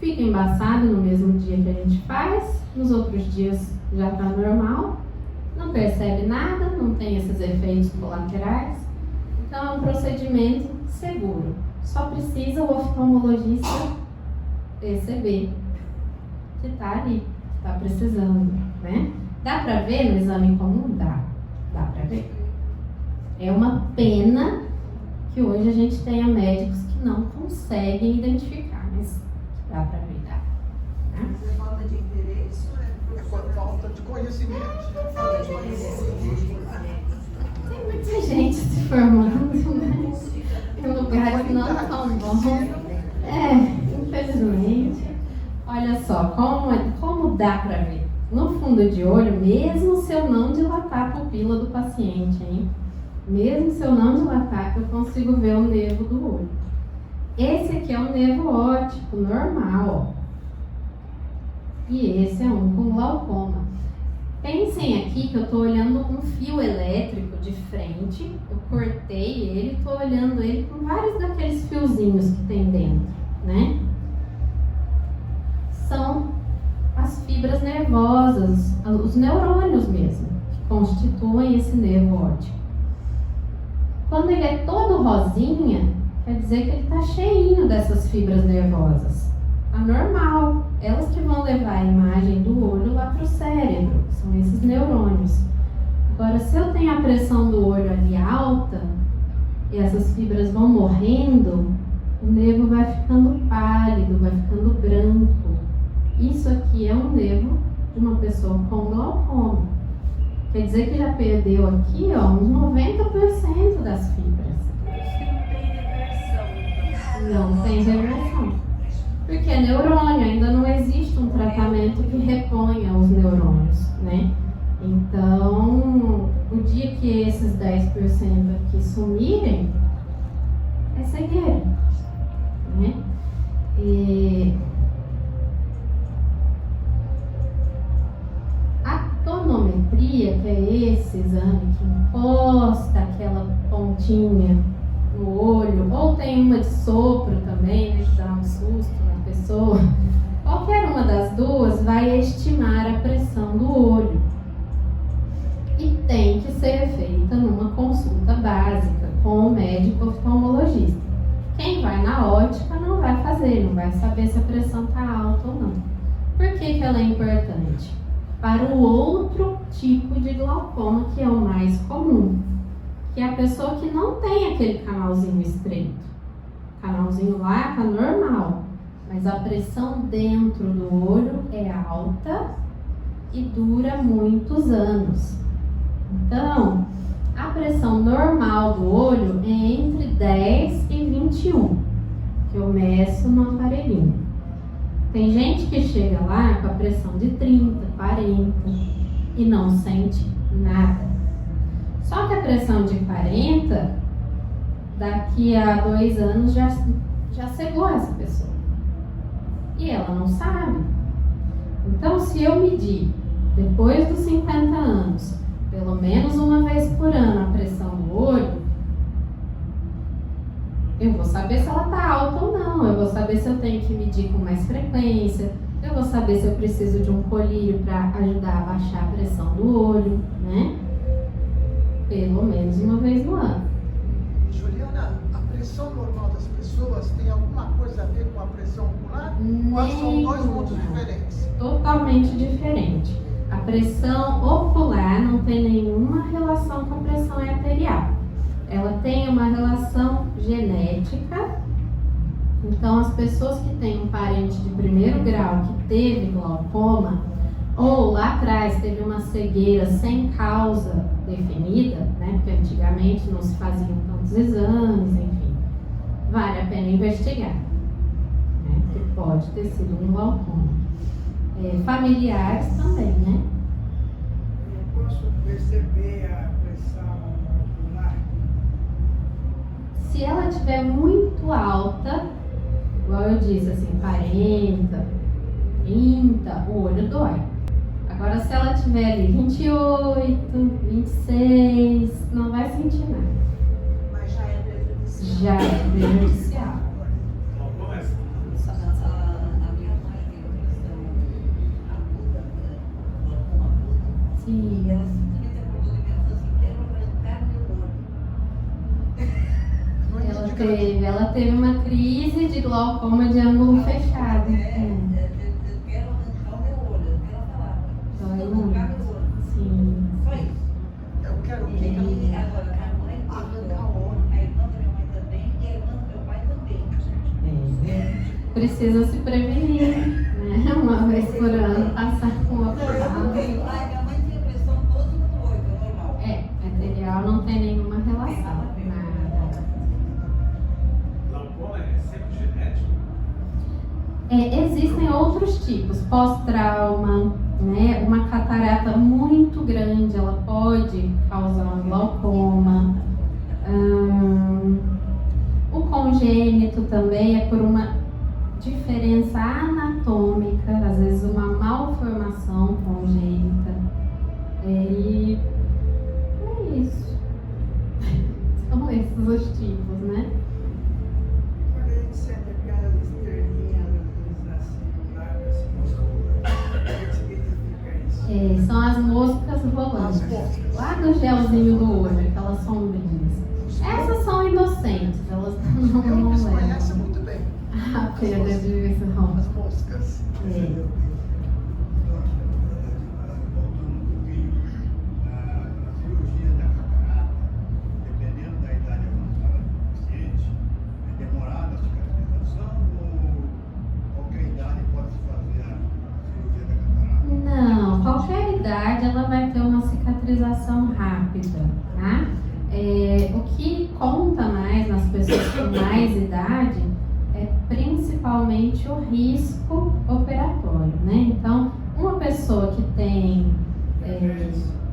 fica embaçado no mesmo dia que a gente faz, nos outros dias já está normal, não percebe nada, não tem esses efeitos colaterais. Então é um procedimento seguro. Só precisa o oftalmologista perceber que está ali, que está precisando, né? Dá para ver no exame comum? Dá para ver. É uma pena que hoje a gente tenha médicos que não conseguem identificar, mas dá para ver, dá. Né? Mas é falta de interesse ou é É por falta de conhecimento. falta de conhecimento? Tem muita gente se formando, né? Em lugares que não tão bons. Infelizmente. Olha só, como dá para ver? No fundo de olho, mesmo se eu não dilatar a pupila do paciente, hein? Mesmo se eu não dilatar, eu consigo ver o nervo do olho. Esse aqui é um nervo óptico, normal, ó. E esse é um com glaucoma. Pensem aqui que eu estou olhando um fio elétrico de frente, eu cortei ele, estou olhando ele com vários daqueles fiozinhos que tem dentro, né? São as fibras nervosas, os neurônios mesmo, que constituem esse nervo óptico. Quando ele é todo rosinha, quer dizer que ele está cheinho dessas fibras nervosas. Tá normal, elas que vão levar a imagem do olho lá para o cérebro, são esses neurônios. Agora, se eu tenho a pressão do olho ali alta, e essas fibras vão morrendo, o nervo vai ficando pálido, vai ficando branco. Isso aqui é um nervo de uma pessoa com glaucoma. Quer dizer que já perdeu aqui, ó, uns 90% das fibras. Não tem reversão. Porque é neurônio, ainda não existe um tratamento que reponha os neurônios, né? Então, o dia que esses 10% aqui sumirem, é cegueira, né? A tonometria, que é esse exame que encosta aquela pontinha no olho, ou tem uma de sopro também, né, que dá um susto na pessoa. Qualquer uma das duas vai estimar a pressão do olho. E tem que ser feita numa consulta básica com o médico oftalmologista. Quem vai na ótica não vai fazer, não vai saber se a pressão está alta ou não. Por que ela é importante? Para o outro tipo de glaucoma, que é o mais comum, que é a pessoa que não tem aquele canalzinho estreito. O canalzinho lá está normal, mas a pressão dentro do olho é alta e dura muitos anos. Então, a pressão normal do olho é entre 10 e 21, que eu meço no aparelhinho. Tem gente que chega lá com a pressão de 30, 40 e não sente nada. Só que a pressão de 40, daqui a 2 anos já cegou essa pessoa. E ela não sabe. Então, se eu medir, depois dos 50 anos, pelo menos uma vez por ano, a pressão do olho, eu vou saber se ela está alta ou não. Eu vou saber se eu tenho que medir com mais frequência. Eu vou saber se eu preciso de um colírio para ajudar a baixar a pressão do olho, né? pelo menos uma vez no ano. Juliana, a pressão normal das pessoas tem alguma coisa a ver com a pressão ocular? Ou são dois mundos diferentes? Totalmente diferente. A pressão ocular não tem nenhuma relação com a pressão arterial. Ela tem uma relação genética. Então, as pessoas que têm um parente de primeiro grau que teve glaucoma, ou lá atrás teve uma cegueira sem causa definida, né? Porque antigamente não se faziam tantos exames, enfim, vale a pena investigar, né? Que pode ter sido um glaucoma. Familiares também, né? Eu posso perceber a pressão ocular? Se ela estiver muito alta, igual eu disse, assim, 40, 30, o olho dói. Agora, se ela estiver ali 28, 26, não vai sentir nada. Mas já é prejudicial. Já é prejudicial. Bom, começa. A minha mãe tem pressão aguda, glaucoma aguda. Sim. E ela simplesmente acordou de manhã e falou assim: quero arrancar meu olho. Ela teve uma crise de glaucoma de ângulo fechado. Eu quero arrancar o meu olho, eu quero falar. Dói Arrancar muito. meu olho. Sim. Só isso. Eu quero E agora, a mãe arrancar o olho. a irmã da minha mãe também e a irmã do meu pai também. Precisa se prevenir, né? Uma vez por ano passar com o Ai, minha mãe tinha pressão 12/8, é normal. arterial não tem nenhuma relação. Nada. Glaucoma é sempre genético? Existem outros tipos, pós-trauma, né? Uma catarata muito grande, ela pode causar um glaucoma. O congênito também é por uma diferença anatômica, às vezes uma malformação congênita. E é isso. São esses os tipos, né? Quando a gente sente aquelas estrelinhas assim, largas, o que significa isso? São as moscas volantes. Lá do gelzinho do olho, aquelas sombrinhas. Essas são inocentes, elas não Eles conhecem levam muito bem a perda de visão. as moscas. É. Voltando um pouquinho, a cirurgia da catarata, dependendo da idade avançada do paciente, é demorada a cicatrização ou qualquer idade pode se fazer a cirurgia da catarata? Não, qualquer idade ela vai ter uma cicatrização rápida, tá? O que conta mais nas pessoas com mais idade é principalmente o risco operatório, né? Então, uma pessoa que tem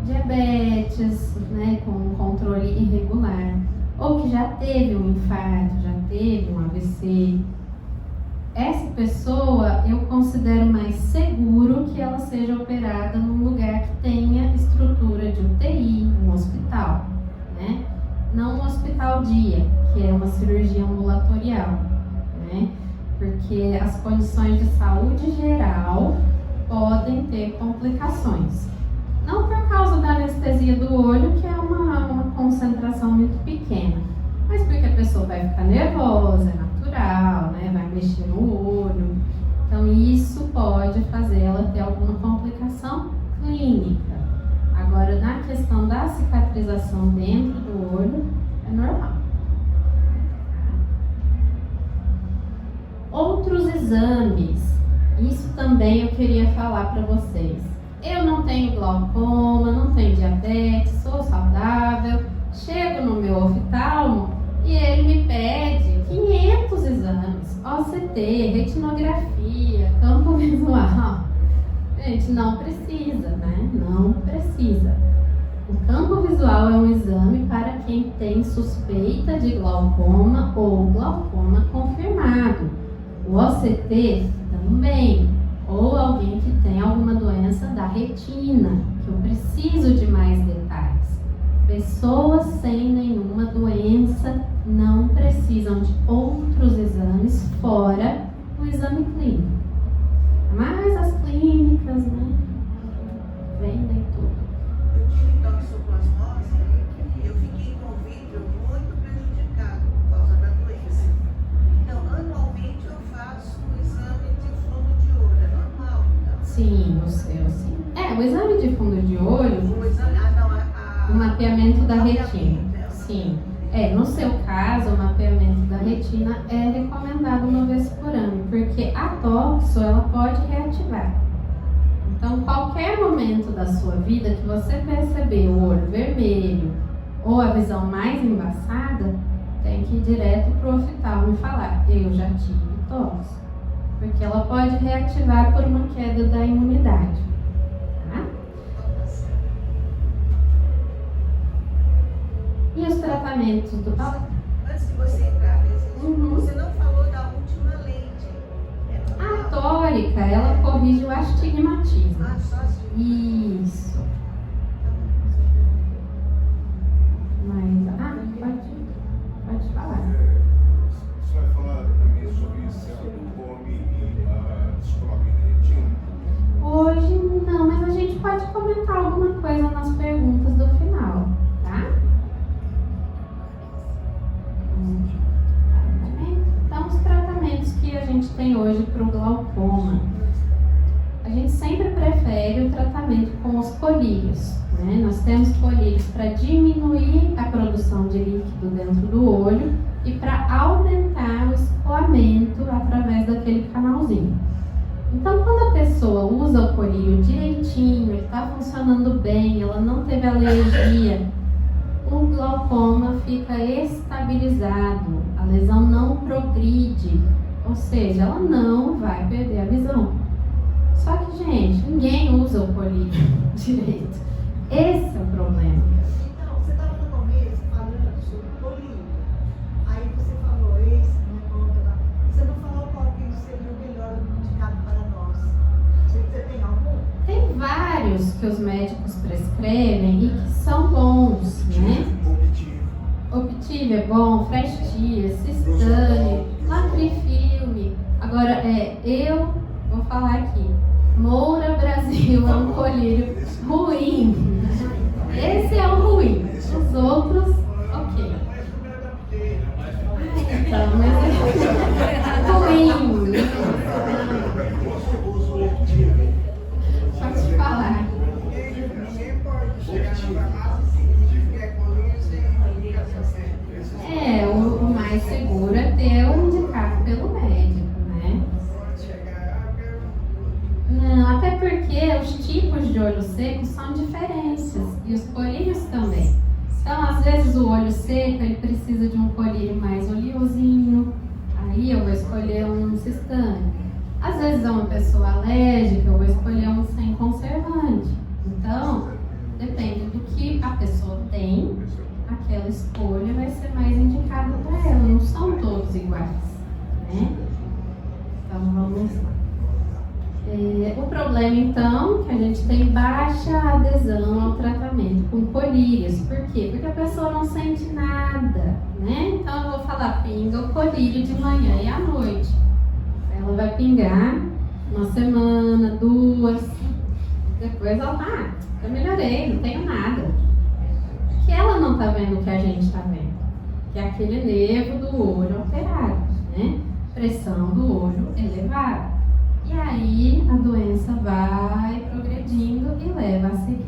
diabetes, né, com controle irregular, ou que já teve um infarto, já teve um AVC, essa pessoa eu considero mais seguro que ela seja operada num lugar que tenha estrutura de UTI, um hospital, né? Não um hospital dia, que é uma cirurgia ambulatorial, né? Porque as condições de saúde geral podem ter complicações. Não por causa da anestesia do olho, que é uma concentração muito pequena, mas porque a pessoa vai ficar nervosa, é natural, né? Vai mexer no olho. Então isso pode fazer ela ter alguma complicação clínica. Agora, na questão da cicatrização dentro do olho, é normal. Outros exames, isso também eu queria falar para vocês. Eu não tenho glaucoma, não tenho diabetes, sou saudável, chego no meu oftalmo e ele me pede 500 exames, OCT, retinografia, campo visual. Gente, não precisa, né? Não precisa. O campo visual é um exame para quem tem suspeita de glaucoma ou glaucoma confirmado. O OCT também, ou alguém que tem alguma doença da retina, que eu preciso de mais detalhes. Pessoas sem nenhuma doença não precisam de outros exames fora o exame clínico. Mas as clínicas, né, vendem tudo. Eu tive toxoplasmose Sim, o seu, sim. O exame de fundo de olho, O exame, o mapeamento da mapeamento, retina. Sim. No seu caso, o mapeamento da retina é recomendado uma vez por ano, porque a toxo, ela pode reativar. Então, qualquer momento da sua vida que você perceber o olho vermelho ou a visão mais embaçada, tem que ir direto pro oftalmo e falar, eu já tive toxo. Porque ela pode reativar por uma queda da imunidade. Tá? E os tratamentos do papo? Antes de você entrar nesse, Uhum. você não falou da última lente. A tórica, ela corrige o astigmatismo. Só assim. Isso. Mas, pode falar. Você vai falar também sobre esse glaucoma e a descolomia de retina? Hoje não, mas a gente pode comentar alguma coisa nas perguntas do final, tá? Então, os tratamentos que a gente tem hoje para o glaucoma. A gente sempre prefere o tratamento com os colírios, né? Nós temos colírios para diminuir a produção de líquido dentro do olho e para aumentar o escoamento através daquele canalzinho. Então, quando a pessoa usa o colírio direitinho, ele está funcionando bem, ela não teve alergia, o glaucoma fica estabilizado, a lesão não progride, ou seja, ela não vai perder a visão. Só que, gente, ninguém usa o colírio direito. Esse é o problema. Então, você estava no começo falando sobre o colírio. Aí você falou esse, né, conta. Você não falou qual que seria o melhor indicado para nós. Você tem algum? Tem vários que os médicos prescrevem e que são bons, né? Optive é bom, Frestia, Sistane, Latrifilme. Agora, eu vou falar aqui. Moura Brasil é um colírio ruim. Esse é o ruim. Os outros, ok. Então, mas é ruim. Pode falar. Ninguém pode chegar na farmácia e quer colírio sem indicação. O mais seguro é ter o indicado pelo médico, né? Pode chegar, Não, até porque os tipos de olho seco são diferentes e os colírios também. Então, às vezes o olho seco ele precisa de um colírio mais oleosinho, aí eu vou escolher um Sistane. Às vezes é uma pessoa alérgica, eu vou escolher um sem conservante. Então, depende do que a pessoa tem, aquela escolha vai ser mais indicada para ela. Não são todos iguais, né? Então, vamos lá. O problema, então, que a gente tem baixa adesão ao tratamento com colírios. Por quê? Porque a pessoa não sente nada, né? Então, eu vou falar, pinga o colírio de manhã e à noite. Ela vai pingar uma semana, 2, depois ela eu melhorei, não tenho nada. Que ela não tá vendo o que a gente tá vendo, que é aquele nervo do olho alterado, né? Pressão do olho elevada. E aí a doença vai progredindo e leva a seguir.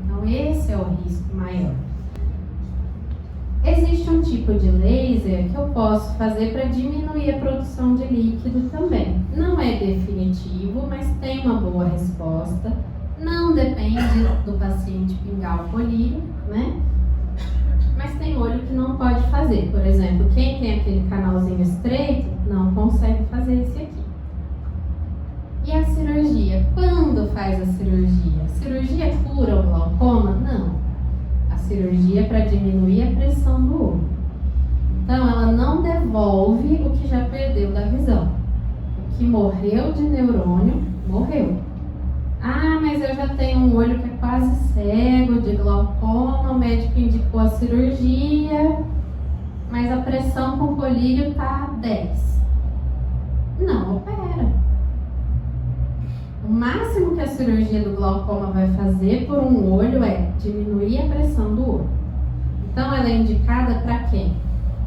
Então esse é o risco maior. Existe um tipo de laser que eu posso fazer para diminuir a produção de líquido também. Não é definitivo, mas tem uma boa resposta. Não depende do paciente pingar o colírio, né? Mas tem olho que não pode fazer. Por exemplo, quem tem aquele canalzinho estreito não consegue fazer esse aqui. E a cirurgia? Quando faz a cirurgia? A cirurgia cura o glaucoma? Não. A cirurgia é para diminuir a pressão do olho. Então, ela não devolve o que já perdeu da visão. O que morreu de neurônio, morreu. Ah, mas eu já tenho um olho que é quase cego, de glaucoma, o médico indicou a cirurgia, mas a pressão com colírio está 10. Não opera. O máximo que a cirurgia do glaucoma vai fazer por um olho é diminuir a pressão do olho. Então, ela é indicada para quem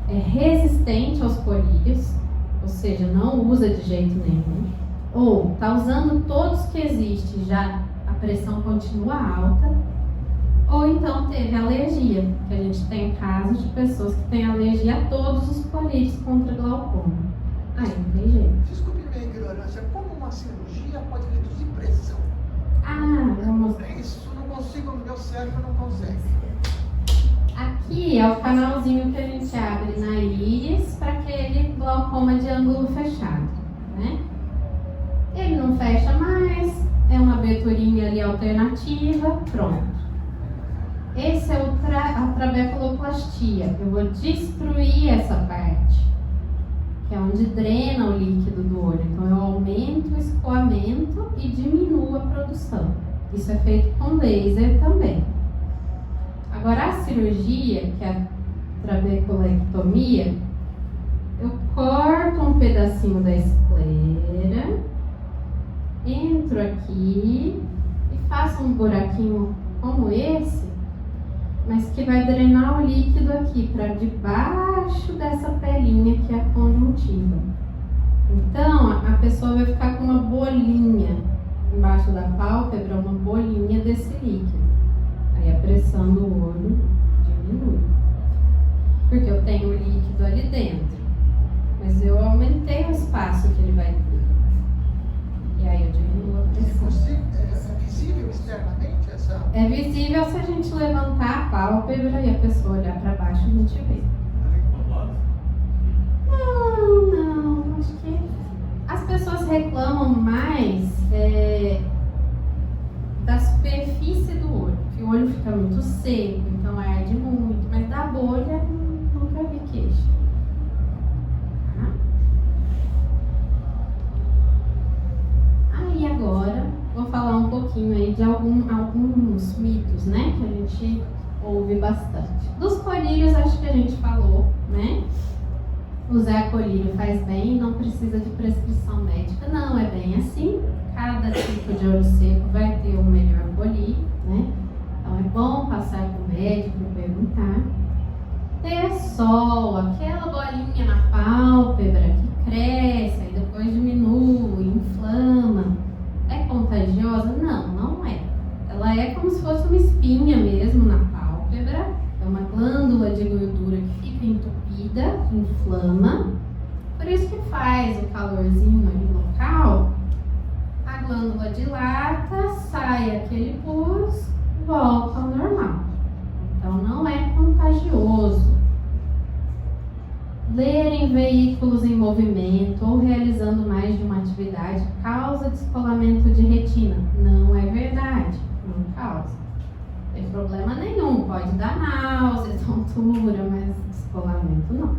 é resistente aos colírios, ou seja, não usa de jeito nenhum, ou está usando todos que existem, já a pressão continua alta, ou então teve alergia, que a gente tem casos de pessoas que têm alergia a todos os colírios contra glaucoma. Aí não tem jeito. Desculpe minha ignorância, como uma cirurgia pode reduzir pressão? Isso não consigo, no meu cérebro não consegue. Aqui é o canalzinho que a gente abre na íris para aquele glaucoma de ângulo fechado, né? Ele não fecha mais, é uma aberturinha ali alternativa, pronto. Esse é a trabeculoplastia. Eu vou destruir essa parte, que é onde drena o líquido do olho. Então eu aumento o escoamento e diminuo a produção. Isso é feito com laser também. Agora a cirurgia, que é a trabeculectomia, eu corto um pedacinho da esclera, entro aqui e faço um buraquinho como esse, mas que vai drenar o líquido aqui para debaixo dessa pelinha que é a conjuntiva. Então a pessoa vai ficar com uma bolinha embaixo da pálpebra, uma bolinha desse líquido. Aí a pressão do olho diminui, porque eu tenho o líquido ali dentro, mas eu aumentei o espaço que ele vai ter. E aí eu diminuo a pressão. É visível externamente essa? É visível se a gente levantar a pálpebra e a pessoa olhar para baixo, a gente vê. Não, acho que as pessoas reclamam mais da superfície do olho, que o olho fica muito seco, então arde muito, mas da bolha nunca vi queixa. Aí agora vou falar um pouquinho aí de alguns mitos, né, que a gente ouve bastante. Dos colírios acho que a gente falou, né? Usar colírio faz bem, não precisa de prescrição médica. Não é bem assim. Cada tipo de olho seco vai ter o melhor colírio, né? Então é bom passar com o médico e perguntar. Ter sol, aquela bolinha na pálpebra que cresce e depois diminui, inflama. É contagiosa? Não, não é. Ela é como se fosse uma espinha mesmo na pálpebra. É uma glândula de gordura que fica entupida, inflama. Por isso que faz o calorzinho ali local. A glândula dilata, sai aquele pus, volta ao normal. Então não é contagioso. Ler em veículos em movimento ou realizando mais de uma atividade causa descolamento de retina. Não é verdade, não causa. Não tem problema nenhum, pode dar náusea, tontura, mas descolamento não.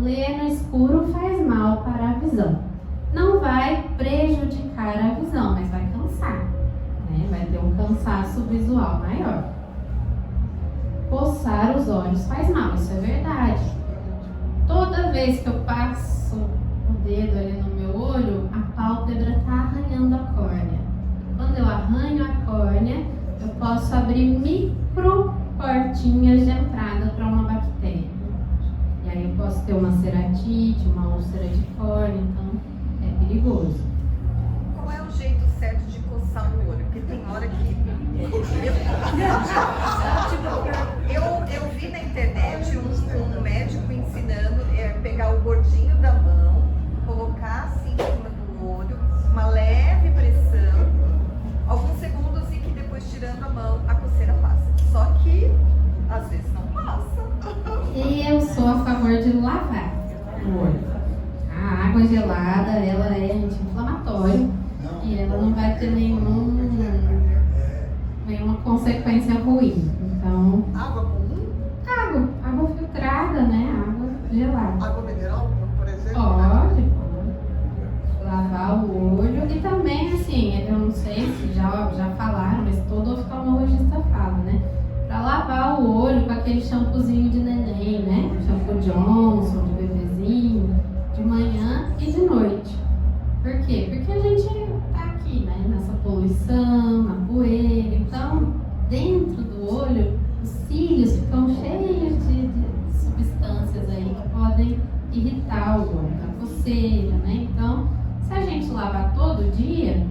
Ler no escuro faz mal para a visão. Não vai prejudicar a visão, mas vai cansar, né? Vai ter um cansaço visual maior. Coçar os olhos faz mal, isso é verdade. Toda vez que eu passo o dedo ali no meu olho, a pálpebra está arranhando a córnea. Quando eu arranho a córnea, eu posso abrir micro portinhas de entrada para uma bactéria. E aí eu posso ter uma ceratite, uma úlcera de córnea, então é perigoso. Qual é o jeito certo de coçar o olho? Porque tem hora que... Eu vi na internet um médico ensinando pegar o bordinho da mão, colocar assim em cima do olho, uma leve pressão, alguns segundos e que depois tirando a mão a coceira passa. Só que às vezes não passa. Eu sou a favor de lavar o olho. A água gelada, ela é anti-inflamatória e ela não vai ter nenhuma consequência ruim. Então, água comum? Água filtrada, né? Água gelada. Água mineral, por exemplo? Pode. Lavar o olho. E também, assim, eu não sei se já falaram, mas todo oftalmologista fala, né? Pra lavar o olho com aquele shampoozinho de neném, né? Shampoo Johnson, de bebezinho, de manhã e de noite. Por quê? Porque a gente tá aqui, né? Nessa poluição, na poeira. Então, dentro do olho, os cílios ficam cheios de substâncias aí que podem irritar o olho, a coceira, né? Então, se a gente lavar todo dia,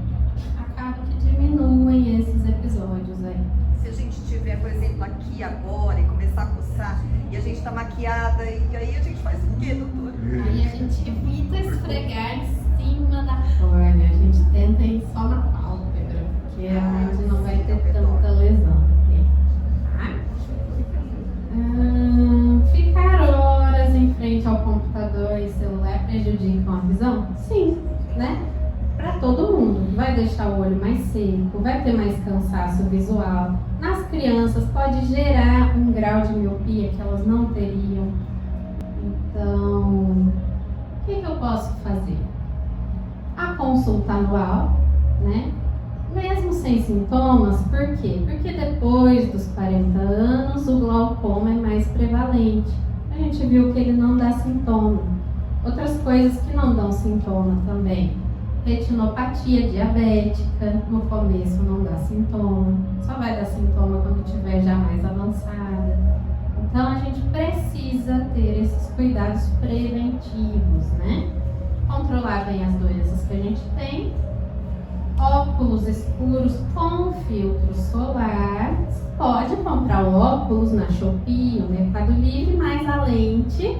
acaba que diminuem esses episódios aí. Se a gente tiver, por exemplo, aqui agora e começar a coçar, e a gente tá maquiada, e aí a gente faz o quê, doutora? Aí a gente evita esfregar em cima da córnea, a gente tenta ir só na pálpebra, porque a gente não vai ter tanta lesão. Tá? Ficar horas em frente ao computador e celular prejudicam a visão? Sim, né? Para todo mundo. Vai deixar o olho mais seco, vai ter mais cansaço visual. Nas crianças pode gerar um grau de miopia que elas não teriam. Então, o que eu posso fazer? A consulta anual, né? Mesmo sem sintomas, por quê? Porque depois dos 40 anos o glaucoma é mais prevalente. A gente viu que ele não dá sintoma. Outras coisas que não dão sintoma também. Retinopatia diabética, no começo não dá sintoma, só vai dar sintoma quando tiver já mais avançada. Então a gente precisa ter esses cuidados preventivos, né? Controlar bem as doenças que a gente tem. Óculos escuros com filtro solar. Você pode comprar o óculos na Shopee, no Mercado Livre, mas a lente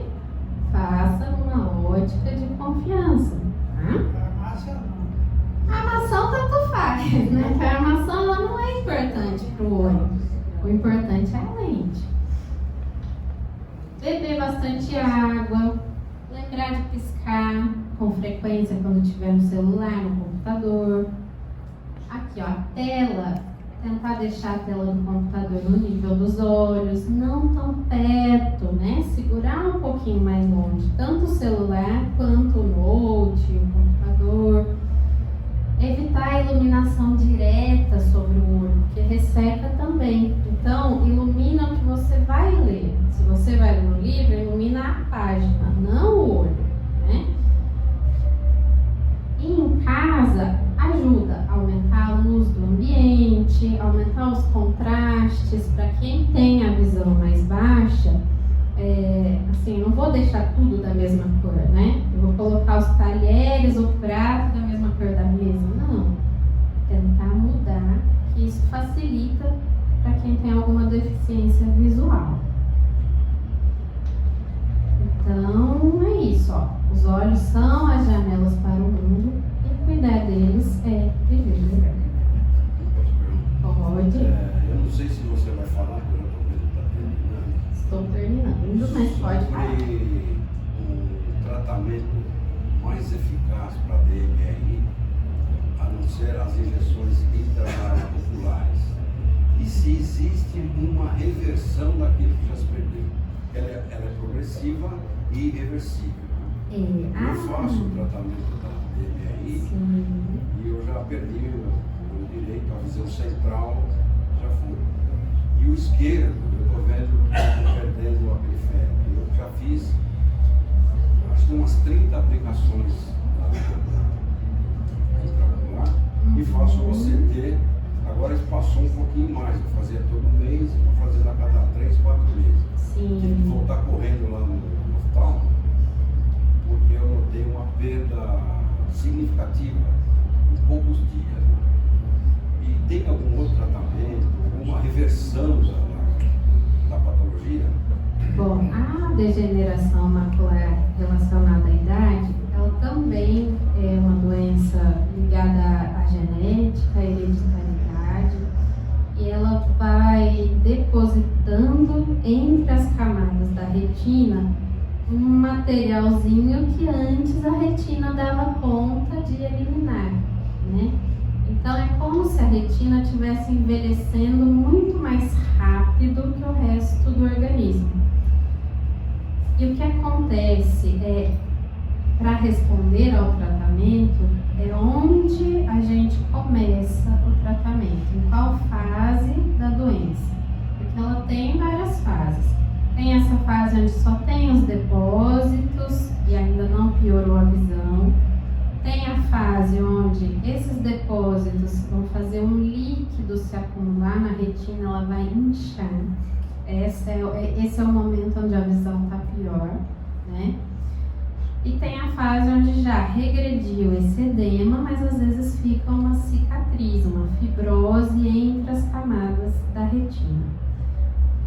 faça uma ótica de confiança, tá? A armação tanto faz, né? Porque a armação ela não é importante para o olho. O importante é a lente. Beber bastante água, lembrar de piscar com frequência quando estiver no celular, no computador. Aqui, ó, a tela, tentar deixar a tela do computador no nível dos olhos, não tão perto, né? Segurar um pouquinho mais longe, tanto o celular quanto o note, o computador. Evitar a iluminação direta sobre o olho, porque resseca também. Então, ilumina o que você vai ler. Se você vai ler no livro, ilumina a página, não o olho, né? E em casa, ajuda a aumentar a luz do ambiente, aumentar os contrastes. Para quem tem a visão mais baixa, assim, não vou deixar tudo da mesma cor, né? Eu vou colocar os talheres, o prato da mesma cor da mesa. Não. Tentar mudar, que isso facilita para quem tem alguma deficiência visual. Então, é isso, ó. Os olhos são as janelas para o mundo e cuidar deles é viver melhor. Pode. Eu não sei se você vai falar, porque eu estou vendo que está terminando. Estou terminando, mas pode falar. Sobre um tratamento mais eficaz para DMRI, a não ser as injeções intramusculares. E se existe uma reversão daquilo que já se perdeu. Ela é progressiva e irreversível. Eu faço o tratamento da DMRI e eu já perdi o direito, a visão central já foi. E o esquerdo, eu estou vendo que estou perdendo a periférica. Eu já fiz, acho que umas 30 aplicações intraocular e faço o OCT. Agora isso passou um pouquinho mais, eu fazia todo mês, estou fazendo a cada 3, 4 meses. Tive que voltar correndo lá no hospital, porque eu notei uma perda significativa em poucos dias. E tem algum outro tratamento, alguma reversão da patologia? Bom, a degeneração macular relacionada à idade, ela também é uma doença ligada à genética, à hereditariedade, e ela vai depositando entre as camadas da retina um materialzinho que antes a retina dava conta de eliminar, né? Então é como se a retina estivesse envelhecendo muito mais rápido que o resto do organismo. E o que acontece é, para responder ao tratamento, é onde a gente começa o tratamento, em qual fase da doença. Porque ela tem várias fases. Tem essa fase onde só tem os depósitos e ainda não piorou a visão. Tem a fase onde esses depósitos vão fazer um líquido se acumular na retina, ela vai inchar. Esse é o momento onde a visão está pior, né? E tem a fase onde já regrediu esse edema, mas às vezes fica uma cicatriz, uma fibrose entre as camadas da retina.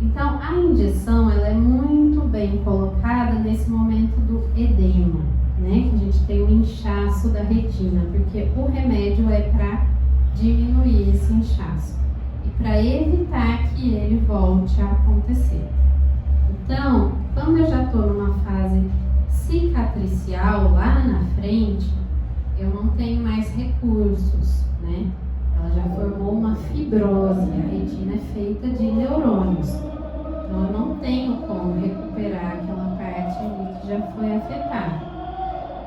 Então, a injeção ela é muito bem colocada nesse momento do edema, né? Que a gente tem um inchaço da retina, porque o remédio é para diminuir esse inchaço e para evitar que ele volte a acontecer. Então, quando eu já estou numa fase cicatricial lá na frente, eu não tenho mais recursos, né? Ela já formou uma fibrose, a retina é feita de neurônios. Então eu não tenho como recuperar aquela parte ali que já foi afetada.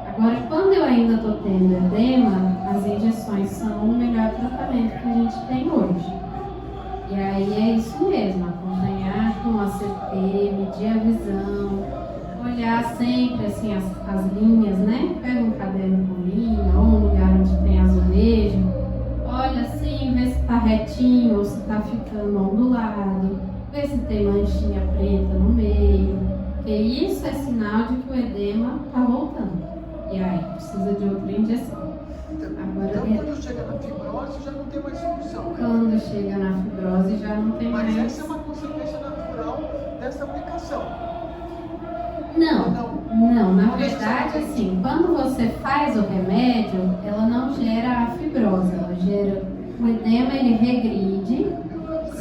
Agora, quando eu ainda estou tendo edema, as injeções são o melhor tratamento que a gente tem hoje. E aí é isso mesmo, acompanhar com a CT, medir a visão, olhar sempre assim as linhas, né? Pega um caderno com linha ou um lugar onde tem azulejo, olha assim, vê se está retinho ou se está ficando ondulado, vê se tem manchinha preta no meio, porque isso é sinal de que o edema está voltando. E aí precisa de outra injeção. Agora, Então, quando chega na fibrose, já não tem mais solução. Né? Quando chega na fibrose, já não tem Mas mais. essa é uma consequência natural dessa aplicação. Não, na verdade, assim, quando você faz o remédio, ela não gera a fibrose, ela gera o edema, ele regride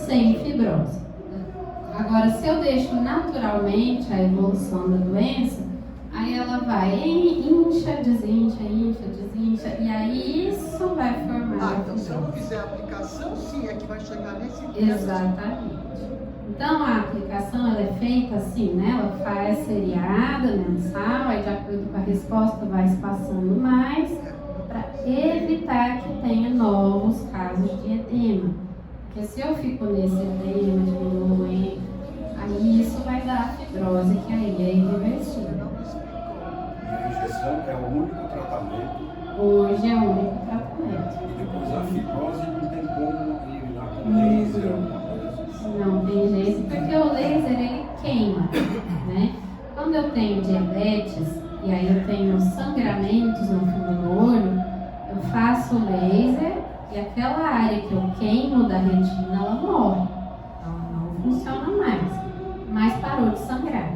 sem fibrose. Agora, se eu deixo naturalmente a evolução da doença, aí ela vai incha, desincha, e aí isso vai formar. Então se eu não fizer a aplicação, sim, é que vai chegar nesse ponto. Exatamente. Então a aplicação ela é feita assim, né? Ela faz seriada, mensal, aí de acordo com a resposta vai espaçando mais para evitar que tenha novos casos de edema. Porque se eu fico nesse edema diminuindo, aí isso vai dar a fibrose, que aí é irreversível. A injeção é o único tratamento. Hoje é o único tratamento. E depois a fibrose não tem como eliminar com laser, alguma coisa assim. Não tem jeito, porque o laser ele queima, né? Quando eu tenho diabetes e aí eu tenho sangramentos no fundo do olho, eu faço o laser e aquela área que eu queimo da retina, ela morre. Ela não funciona mais, mas parou de sangrar.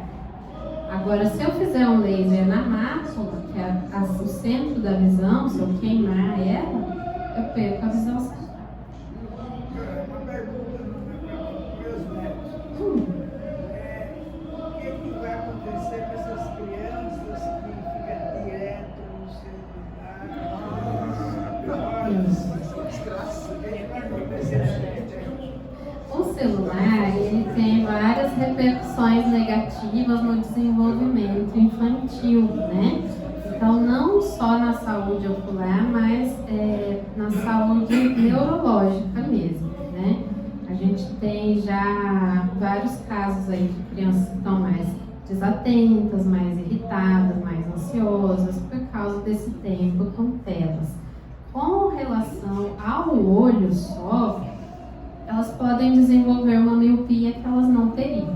Agora, se eu fizer um laser na mácula, que é o centro da visão, se eu queimar ela, eu perco a visão central. Uma pergunta para meus netos. O que vai acontecer com essas crianças que ficam direto no celular? O que vai acontecer? O celular, ele tem várias repercussões negativas no desenvolvimento infantil, né? Então, não só na saúde ocular, mas na saúde neurológica mesmo, né? A gente tem já vários casos aí de crianças que estão mais desatentas, mais irritadas, mais ansiosas, por causa desse tempo com telas. Com relação ao olho só, elas podem desenvolver uma miopia que elas não teriam,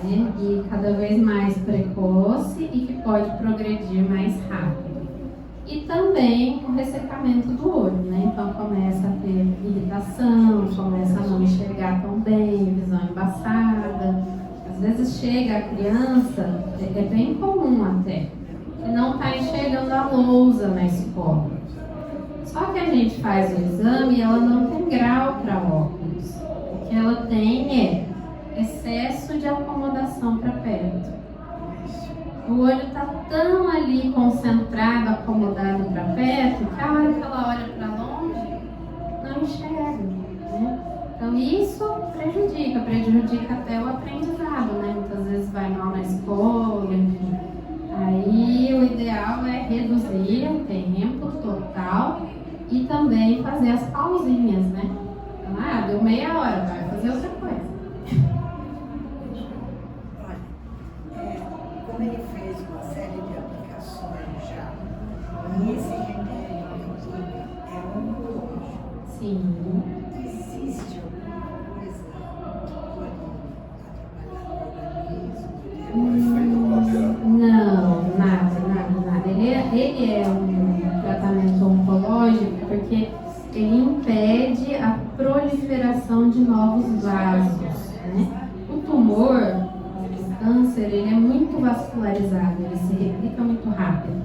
né? E cada vez mais precoce e que pode progredir mais rápido. E também o ressecamento do olho, né? Então começa a ter irritação, começa a não enxergar tão bem, visão embaçada. Às vezes chega a criança, é bem comum até, que não está enxergando a lousa na escola. Só que a gente faz o exame e ela não tem grau para óculos. O que ela tem é excesso de acomodação para perto. O olho está tão ali concentrado, acomodado para perto, que a hora que ela olha para longe, não enxerga, né? Então isso prejudica até o aprendizado, né? Muitas vezes vai mal na escola, enfim. Aí o ideal é reduzir o tempo total e também fazer as pausinhas, né? Então, deu meia hora, vai fazer outra coisa. Olha, como ele fez uma série de aplicações já, e esse remédio é oncológico. Sim. Existe alguma coisa que pode atrapalhar o organismo? Não, nada. Ele é ele impede a proliferação de novos vasos, né? O tumor, o câncer, ele é muito vascularizado, ele se replica muito rápido.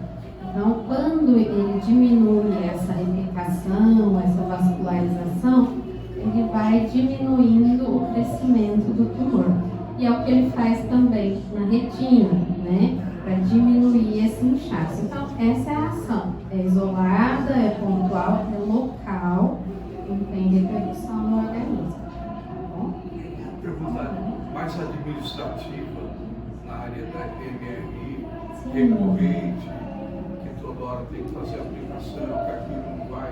Então, quando ele diminui essa replicação, essa vascularização, ele vai diminuindo o crescimento do tumor. E é o que ele faz também na retina, né? Para diminuir esse inchaço. Então, essa é a ação. É isolada, é pontual, é local, não tem repercussão no organismo. Tá bom? Pergunta mais administrativa na área da MRI, recorrente, que toda hora tem que fazer aplicação, que aquilo não vai.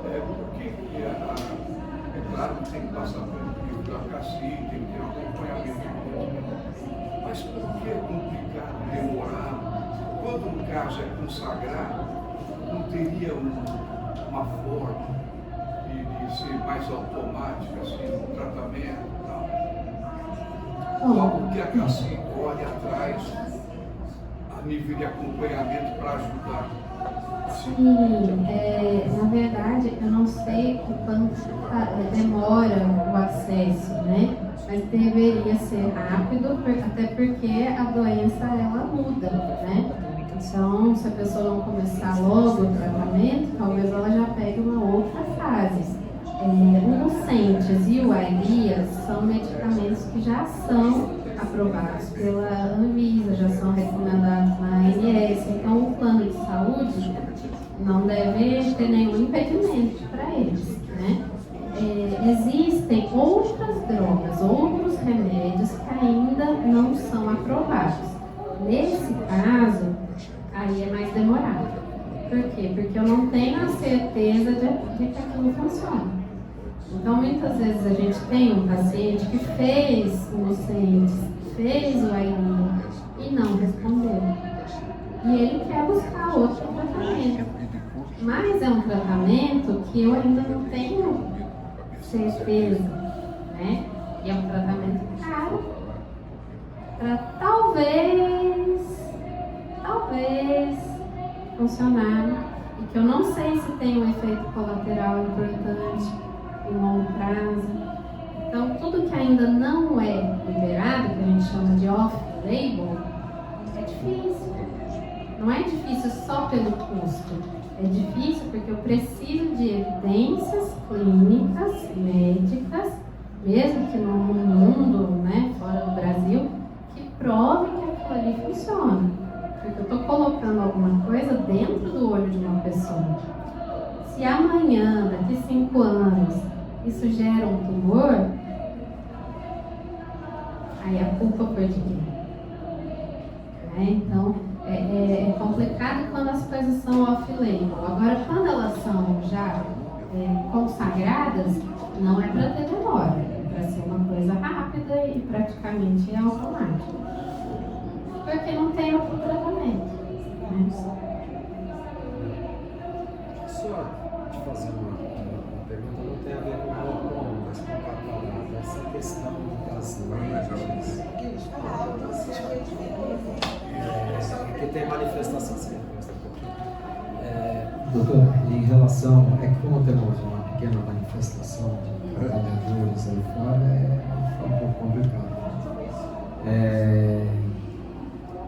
Por que é claro que tem que passar pelo período da CACI, tem que ter um acompanhamento. Mas por que é complicado, demorado? Quando um caso é consagrado, não teria uma forma de ser mais automática, assim, no tratamento e tal? Algo que a CACI olhe atrás a nível de acompanhamento para ajudar. Sim, na verdade, eu não sei o quanto demora o acesso, né? Mas deveria ser rápido, até porque a doença, ela muda, né? Então, se a pessoa não começar logo o tratamento, talvez ela já pegue uma outra fase. O Lucentis e o Ailias são medicamentos que já são aprovados pela Anvisa, já são recomendados na ANS. Então, o plano de saúde não deve ter nenhum impedimento para eles, né? Existem outras drogas, outros remédios que ainda não são aprovados. Nesse caso, aí é mais demorado. Por quê? Porque eu não tenho a certeza de que aquilo funciona. Então, muitas vezes a gente tem um paciente que fez o Lucentis, fez o Ailias e não respondeu. E ele quer buscar outro tratamento. Mas é um tratamento que eu ainda não tenho certeza, né? E é um tratamento caro para talvez funcionar, e que eu não sei se tem um efeito colateral importante em longo prazo. Então, tudo que ainda não é liberado, que a gente chama de off-label, é difícil. Não é difícil só pelo custo, é difícil porque eu preciso de evidências clínicas, médicas, mesmo que no mundo, né, fora do Brasil, que prove que aquilo ali funciona. Porque eu estou colocando alguma coisa dentro do olho de uma pessoa. Se amanhã, daqui 5 anos, isso gera um tumor, aí a culpa foi de quem? Então, é complicado quando as coisas são off-label. Agora, quando elas são já consagradas, não é para ter demora, é para ser uma coisa rápida e praticamente automática. Porque não tem outro tratamento. Né? Só te fazer uma pergunta, não tem a ver com o glaucoma, mas com a catarata, essa questão das lentes. Que tem manifestação, sim. Doutor, em relação, é que como temos uma pequena manifestação de trabalhadores aí fora, é um pouco complicado.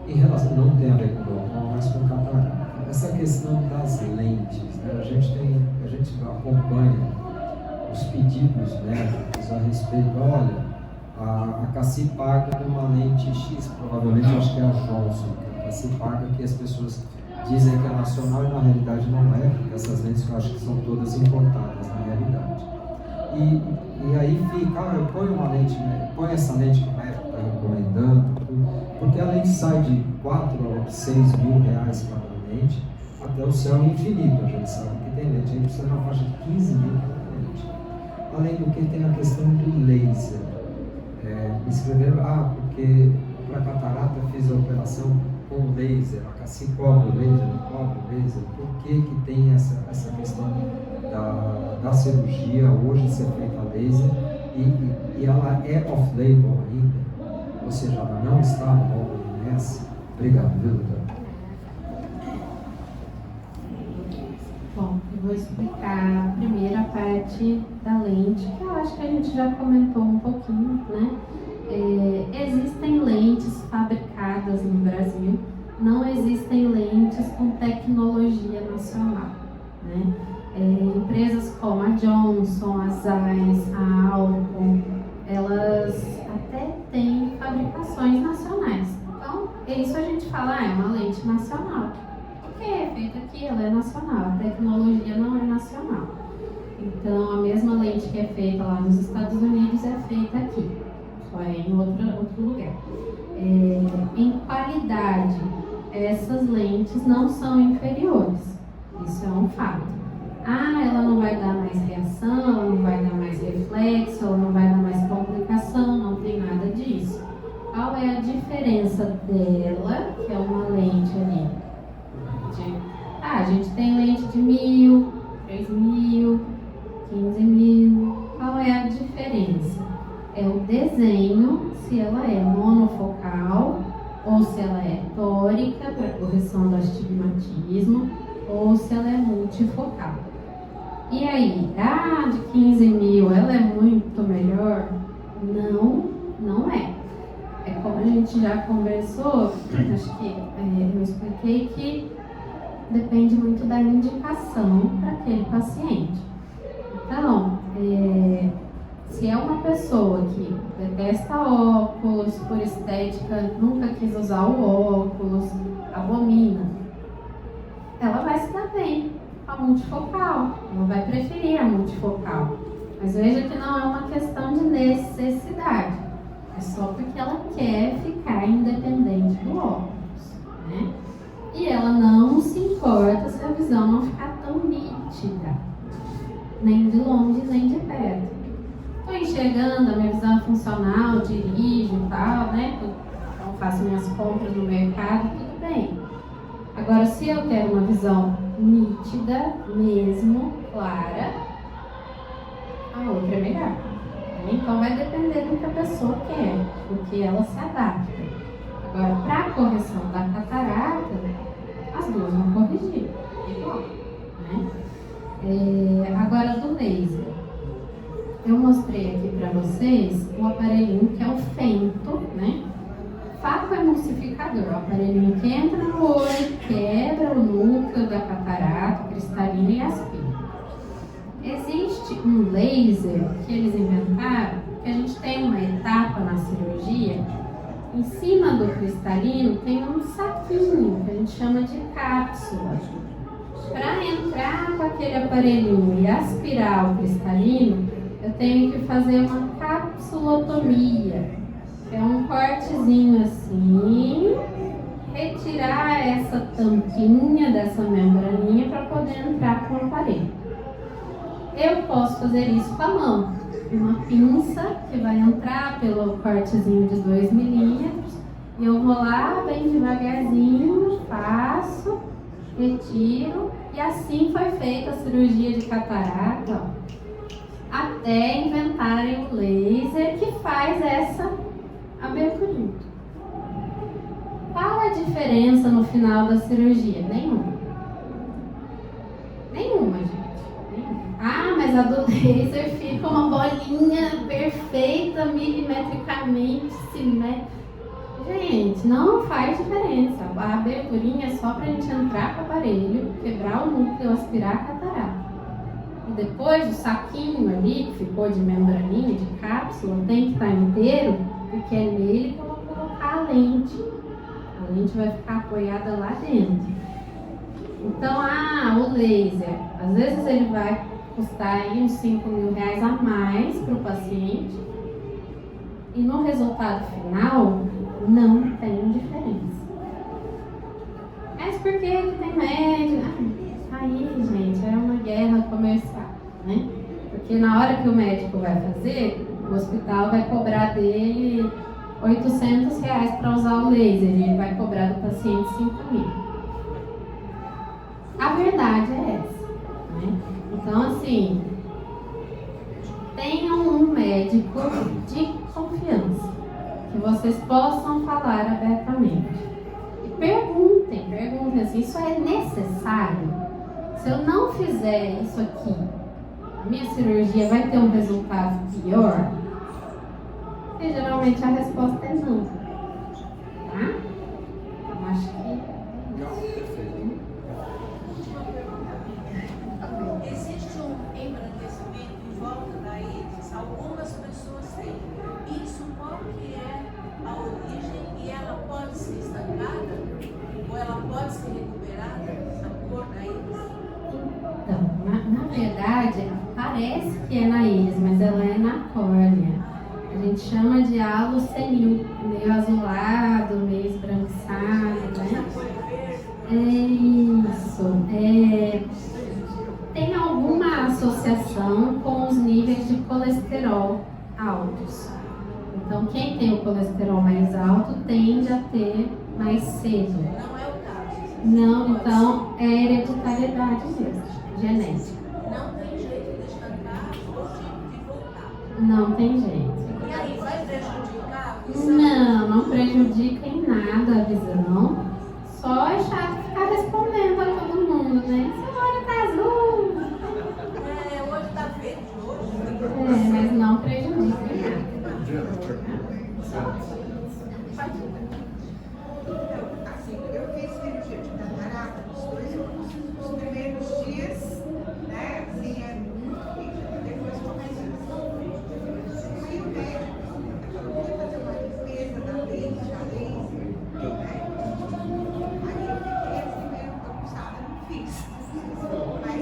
Em relação, não tem a ver com glaucoma, mas com catarata. Essa questão das lentes, né? A gente acompanha os pedidos médicos a respeito, olha, a CACI paga uma lente X, provavelmente acho que é a Johnson, que a CACI paga, que as pessoas dizem que é nacional e na realidade não é, porque essas lentes eu acho que são todas importadas na realidade. E aí fica, eu ponho uma lente, põe essa lente que o médico está recomendando, porque a lente sai de 4 a 6 mil reais cada lente, até o céu infinito, a gente sabe que tem lente, a gente precisa de uma faixa de 15 mil cada lente. Além do que tem a questão do laser. Me escreveram, porque para catarata fiz a operação com laser, a CACI cobre o laser, não cobre o laser. Por que tem essa questão da cirurgia hoje ser feita a laser e ela é off-label ainda, ou seja, ela não está no OMS? Obrigado, viu, doutor? Bom, vou explicar a primeira parte da lente, que eu acho que a gente já comentou um pouquinho, né? Existem lentes fabricadas no Brasil, não existem lentes com tecnologia nacional, né? Empresas como a Johnson, a Zeiss, a Alcon, elas até têm fabricações nacionais. Então, isso a gente fala, é uma lente nacional. Porque é feita aqui, ela é nacional, a tecnologia não é nacional. Então, a mesma lente que é feita lá nos Estados Unidos é feita aqui, só é em outro lugar. Em qualidade, essas lentes não são inferiores, isso é um fato. Ela não vai dar mais reação, ela não vai dar mais reflexo, ela não vai dar mais complicação, não tem nada disso. Qual é a diferença dela, que é uma lente ali? A gente tem lente de 1.000, 3.000, 15.000. Qual é a diferença? É o desenho, se ela é monofocal ou se ela é tórica para correção do astigmatismo ou se ela é multifocal. E aí, de 15.000 ela é muito melhor? Não é. É como a gente já conversou, acho que eu expliquei que depende muito da indicação para aquele paciente. Então, se é uma pessoa que detesta óculos, por estética, nunca quis usar o óculos, abomina, ela vai se dar bem com a multifocal, ela vai preferir a multifocal. Mas veja que não é uma questão de necessidade, é só porque ela quer ficar independente do óculos, né? E ela não se importa se a visão não ficar tão nítida, nem de longe, nem de perto. Estou enxergando, a minha visão é funcional, dirijo e tal, né? Então faço minhas compras no mercado, tudo bem. Agora, se eu quero uma visão nítida, mesmo, clara, a outra é melhor. Então vai depender do que a pessoa quer, porque ela se adapta. Agora, para a correção da catarata, as duas vão corrigir, igual, né? Agora, do laser. Eu mostrei aqui para vocês o aparelhinho que é o Fento, né? Facoemulsificador, o aparelhinho que entra no olho, quebra o núcleo da catarata, cristalina e aspira. Existe um laser que eles inventaram, que a gente tem uma etapa na cirurgia. Em cima do cristalino tem um saquinho que a gente chama de cápsula. Para entrar com aquele aparelhinho e aspirar o cristalino, eu tenho que fazer uma capsulotomia, que é um cortezinho assim, retirar essa tampinha dessa membraninha para poder entrar com o aparelho. Eu posso fazer isso com a mão, uma pinça que vai entrar pelo cortezinho de 2 milímetros, e eu vou lá bem devagarzinho, faço, retiro, e assim foi feita a cirurgia de catarata, ó. Até inventarem o laser que faz essa abertura. Qual a diferença no final da cirurgia? Nenhuma, gente. Nenhuma. Mas a do laser fica uma bolinha perfeita, milimetricamente simétrica. Gente, não faz diferença. A aberturinha é só pra gente entrar com o aparelho, quebrar o núcleo, aspirar a catarata. E depois o saquinho ali, que ficou de membraninha, de cápsula, tem que estar inteiro, porque é nele que eu vou colocar a lente. A lente vai ficar apoiada lá dentro. Então, o laser, às vezes ele vai custar aí uns 5.000 reais a mais para o paciente. E no resultado final, não tem diferença. Mas por que tem médico? Aí, gente, é uma guerra comercial, né? Porque na hora que o médico vai fazer, o hospital vai cobrar dele 800 reais para usar o laser e ele vai cobrar do paciente 5.000. A verdade é essa, né? Então, assim, tenham um médico de confiança, que vocês possam falar abertamente. E perguntem assim, isso é necessário? Se eu não fizer isso aqui, a minha cirurgia vai ter um resultado pior? E geralmente a resposta é não. Tá? Então acho que... Existe um embranquecimento em volta da íris, algumas pessoas têm. Isso qual que é a origem e ela pode ser estancada? Ou ela pode ser recuperada, a cor da íris? Então, na verdade, parece que é na íris, mas ela é na córnea. A gente chama de halo senil, meio azulado, meio esbranquiçado, né? É isso. Tem alguma associação com os níveis de colesterol altos. Então, quem tem o colesterol mais alto tende a ter mais cedo. Não é o caso. Não, então é hereditariedade mesmo, genética. Não tem jeito de estancar ou de voltar. Não tem jeito. E aí, vai prejudicar a Não, visão? não prejudica em nada a visão. Só é chato ficar respondendo a todo mundo, né? Seu olho tá azul. O olho tá verde hoje. Mas não prejudica em nada. Assim, eu fiz cirurgia de catarata nos primeiros dias, né? Assim, é muito rígido, depois começa a e o médico, eu queria fazer uma limpeza da lente, a laser, né? Aí eu fiquei assim meio bagunçada, não fiz. Mas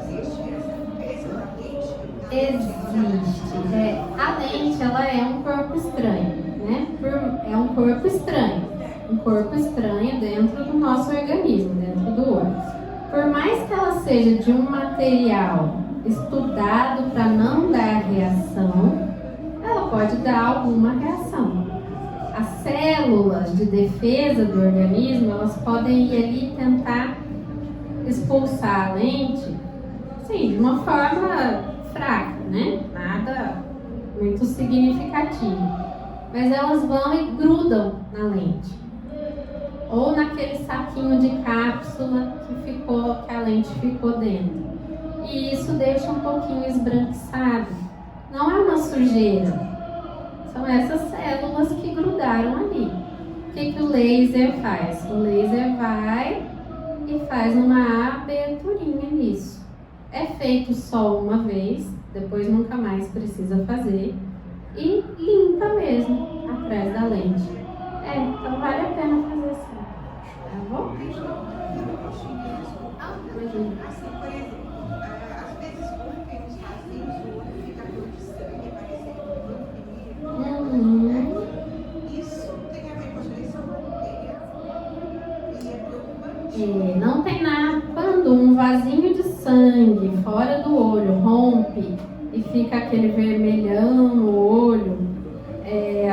existe essa limpeza da lente? Existe. A lente, ela é um corpo estranho, né? É um corpo estranho. Um corpo estranho dentro do nosso organismo, dentro do olho. Por mais que ela seja de um material estudado para não dar reação, ela pode dar alguma reação. As células de defesa do organismo, elas podem ir ali e tentar expulsar a lente, sim, de uma forma fraca, né? Nada muito significativo. Mas elas vão e grudam na lente. Ou naquele saquinho de cápsula que a lente ficou dentro. E isso deixa um pouquinho esbranquiçado. Não é uma sujeira. São essas células que grudaram ali. O que o laser faz? O laser vai e faz uma aberturinha nisso. É feito só uma vez, depois nunca mais precisa fazer. E limpa mesmo atrás da lente. Então vale a pena fazer assim. Tá bom? Assim, por exemplo, às vezes rompem os vasinhos, o olho fica com sangue, parecendo um vampiro. Isso tem a ver com a doença europeia e é preocupante. Não tem nada. Quando um vasinho de sangue fora do olho rompe e fica aquele vermelhão no olho,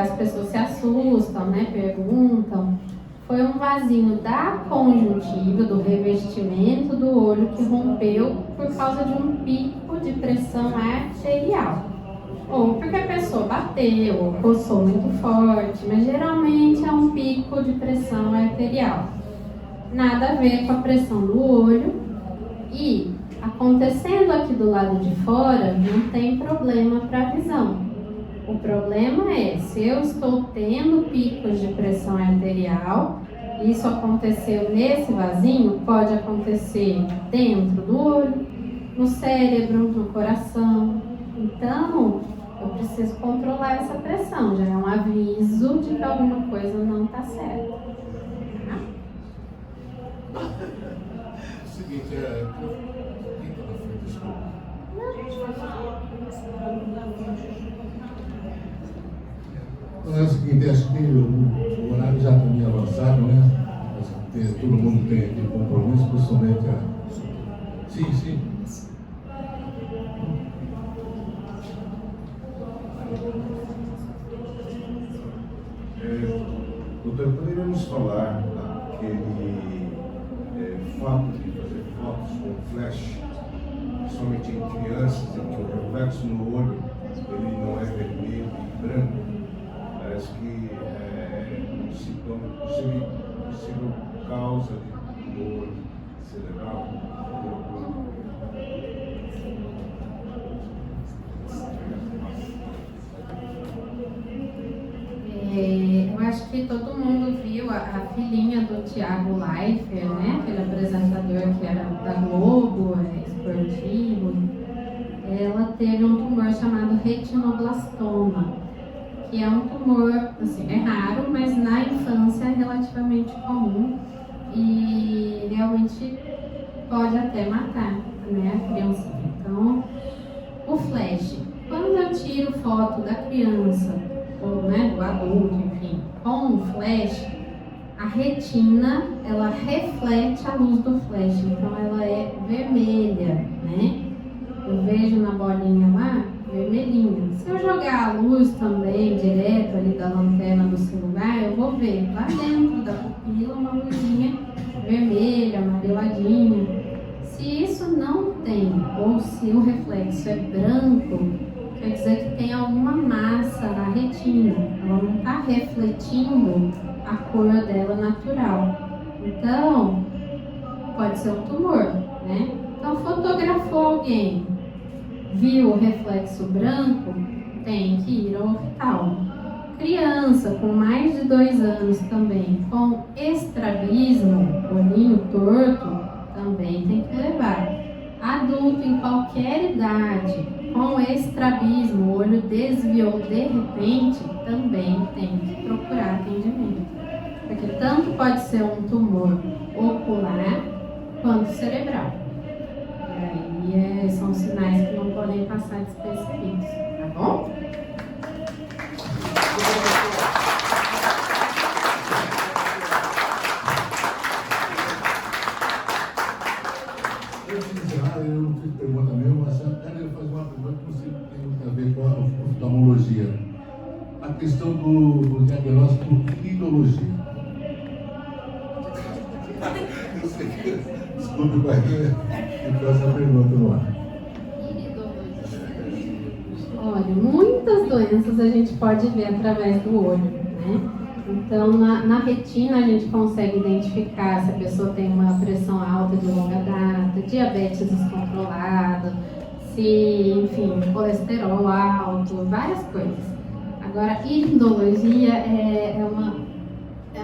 as pessoas se assustam, né? Perguntam. Foi um vasinho da conjuntiva, do revestimento do olho que rompeu por causa de um pico de pressão arterial. Ou porque a pessoa bateu, ou coçou muito forte, mas geralmente é um pico de pressão arterial. Nada a ver com a pressão do olho. E acontecendo aqui do lado de fora, não tem problema para a visão. O problema é, se eu estou tendo picos de pressão arterial, isso aconteceu nesse vasinho, pode acontecer dentro do olho, no cérebro, no coração. Então, eu preciso controlar essa pressão, já é um aviso de que alguma coisa não está certa. O seguinte, quem está na frente, desculpa. Então é o seguinte, acho que o horário já está meio avançado, né? Mas todo mundo tem aqui compromisso, principalmente a... Sim. Doutor, poderíamos falar daquele fato de fazer fotos com flash, somente em crianças, em que o reflexo no olho ele não é vermelho e branco, parece que é um sintoma possível causa de dor, cerebral. Eu acho que todo mundo viu a filhinha do Thiago Leifert, né? Aquele apresentador que era da Globo, esportivo. Ela teve um tumor chamado retinoblastoma, que é um tumor, assim, é raro, mas na infância é relativamente comum e realmente pode até matar, né, a criança. Então, o flash, quando eu tiro foto da criança, ou, né, do adulto, enfim, com o flash, a retina, ela reflete a luz do flash, então ela é vermelha, né? Eu vejo na bolinha lá, vermelhinha. Se eu jogar a luz também, direto ali da lanterna do celular, eu vou ver lá dentro da pupila uma luzinha vermelha, amareladinha. Se isso não tem, ou se o reflexo é branco, quer dizer que tem alguma massa na retina. Ela não está refletindo a cor dela natural. Então, pode ser um tumor, né? Então, fotografou alguém, viu o reflexo branco, tem que ir ao hospital. Criança com mais de 2 anos também, com estrabismo, olhinho torto, também tem que levar. Adulto em qualquer idade, com estrabismo, o olho desviou de repente, também tem que procurar atendimento. Porque tanto pode ser um tumor ocular quanto cerebral. E aí são sinais que não podem passar despercebidos, tá bom? Eu fiz pergunta mesmo, mas ele faz uma pergunta que não sei se tem muito a ver com a oftalmologia. A questão do diagnóstico iridologia. Eu sei que, desculpe, mas eu faço essa pergunta no ar. Olha, muitas doenças a gente pode ver através do olho, né? Então, na retina a gente consegue identificar se a pessoa tem uma pressão alta de longa data, diabetes descontrolado, se, enfim, colesterol alto, várias coisas. Agora, iridologia é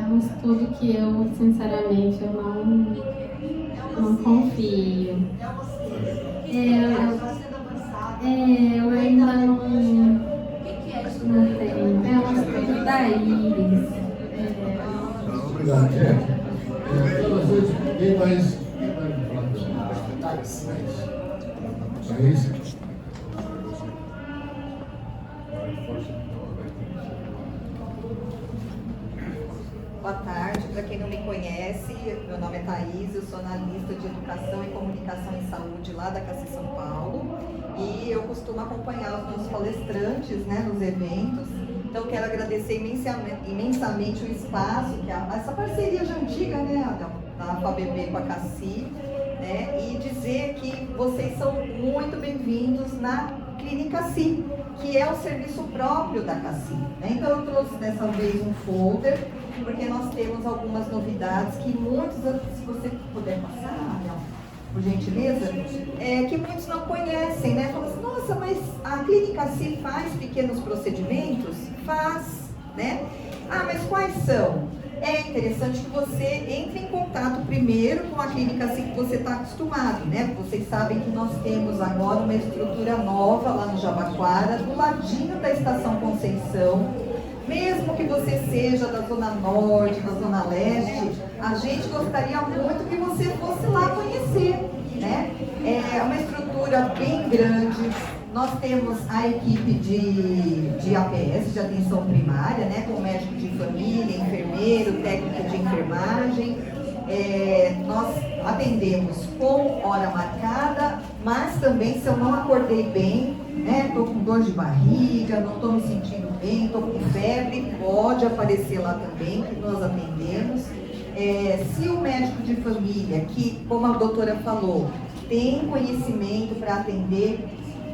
um estudo que eu, sinceramente, eu não confio. Eu ainda não tenho. É um estudo da íris. Obrigado, gente. Quem mais falar? Thaís? Boa tarde, para quem não me conhece, meu nome é Thaís, eu sou analista de Educação e Comunicação em Saúde lá da CACI São Paulo e eu costumo acompanhar os meus palestrantes, né, nos eventos. Então quero agradecer imensamente o espaço, que essa parceria já antiga, né, da FABB com a CACI, né, e dizer que vocês são muito bem-vindos na Clínica CI, que é o serviço próprio da CACI, né? Então eu trouxe dessa vez um folder, porque nós temos algumas novidades que muitos, se você puder passar, por gentileza, que muitos não conhecem, né? Falam assim, nossa, mas a Clínica CI faz pequenos procedimentos? Faz, né? Ah, mas quais são? É interessante que você entre em contato primeiro com a Clínica CI que você está acostumado, né? Vocês sabem que nós temos agora uma estrutura nova lá no Jabaquara, do ladinho da Estação Conceição. Mesmo que você seja da Zona Norte, da Zona Leste, a gente gostaria muito que você fosse lá conhecer, né? É uma estrutura bem grande. Nós temos a equipe de APS, de atenção primária, né? Com médico de família, enfermeiro, técnico de enfermagem. Nós atendemos com hora marcada, mas também se eu não acordei bem, né? Estou com dor de barriga, não estou me sentindo bem, estou com febre, pode aparecer lá também, que nós atendemos. Se o médico de família, que, como a doutora falou, tem conhecimento para atender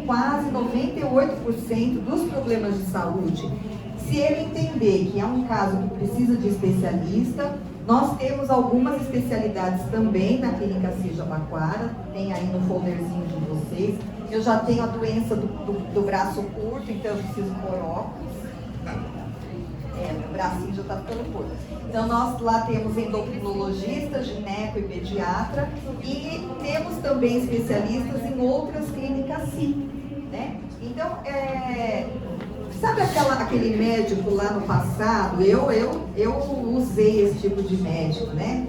quase 98% dos problemas de saúde, se ele entender que é um caso que precisa de especialista, Nós temos algumas especialidades também na Clínica CI Jabaquara, tem aí no folderzinho de vocês. Eu já tenho a doença do braço curto, então eu preciso pôr óculos. O bracinho já está ficando curto. Então nós lá temos endocrinologista, gineco e pediatra, e temos também especialistas em outras clínicas CI, né? Então, sabe aquele médico lá no passado? Eu usei esse tipo de médico, né?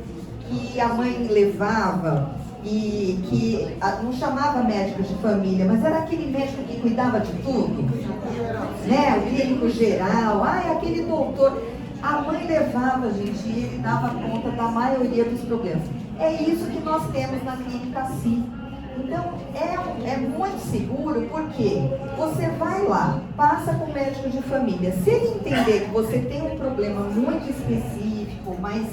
Que a mãe levava e que não chamava médico de família, mas era aquele médico que cuidava de tudo, né? O clínico geral, aquele doutor. A mãe levava, gente, e ele dava conta da maioria dos problemas. É isso que nós temos na Clínica CI. Então, é muito seguro, porque você vai lá, passa com o médico de família. Se ele entender que você tem um problema muito específico, mais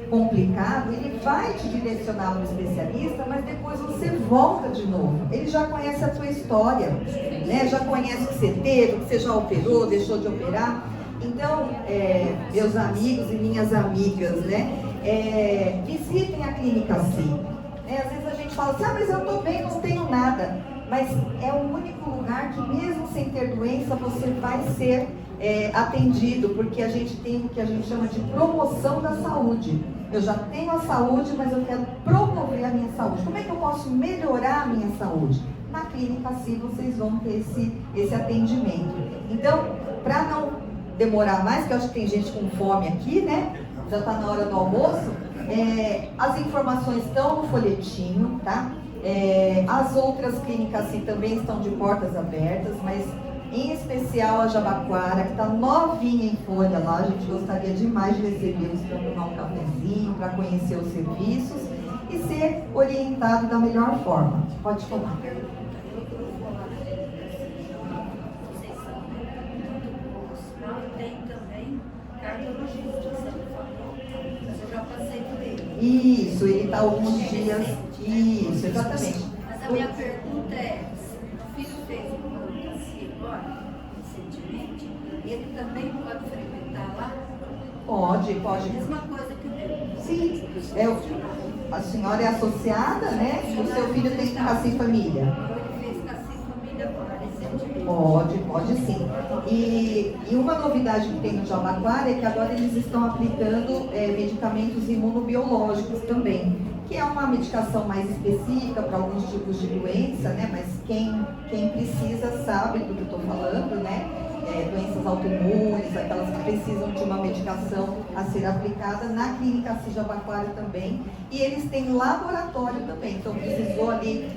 complicado, ele vai te direcionar para o especialista, mas depois você volta de novo. Ele já conhece a tua história, né? Já conhece o que você teve, o que você já operou, deixou de operar. Então, meus amigos e minhas amigas, né? Visitem a Clínica CI. Às vezes a gente fala assim, mas eu estou bem, não tenho nada. Mas é o único lugar que, mesmo sem ter doença, você vai ser atendido, porque a gente tem o que a gente chama de promoção da saúde. Eu já tenho a saúde, mas eu quero promover a minha saúde. Como é que eu posso melhorar a minha saúde? Na Clínica CI vocês vão ter esse atendimento. Então, para não demorar mais, que eu acho que tem gente com fome aqui, né? Já está na hora do almoço. As informações estão no folhetinho, tá? As outras clínicas CI também estão de portas abertas, mas em especial a Jabaquara, que está novinha em folha lá. A gente gostaria demais de recebê-los para tomar um cafezinho, para conhecer os serviços e ser orientado da melhor forma. Pode falar. Tem também cardiologista, você falou, mas eu já passei por ele. Isso, ele está alguns dias. Isso, exatamente. Mas a minha pergunta é, se o filho fez uma advocacia agora, recentemente, ele também pode frequentar lá? Pode. A mesma coisa que o meu. Sim, a senhora é associada, né? O seu filho tem Cassi Família. Ele fez Cassi Família agora, recentemente. Pode sim. E uma novidade que tem no Jabaquara é que agora eles estão aplicando medicamentos imunobiológicos também, que é uma medicação mais específica para alguns tipos de doença, né? Mas quem precisa sabe do que eu estou falando, né? Doenças autoimunes, aquelas que precisam de uma medicação a ser aplicada na Clínica CI Jabaquara também. E eles têm laboratório também, então precisou ali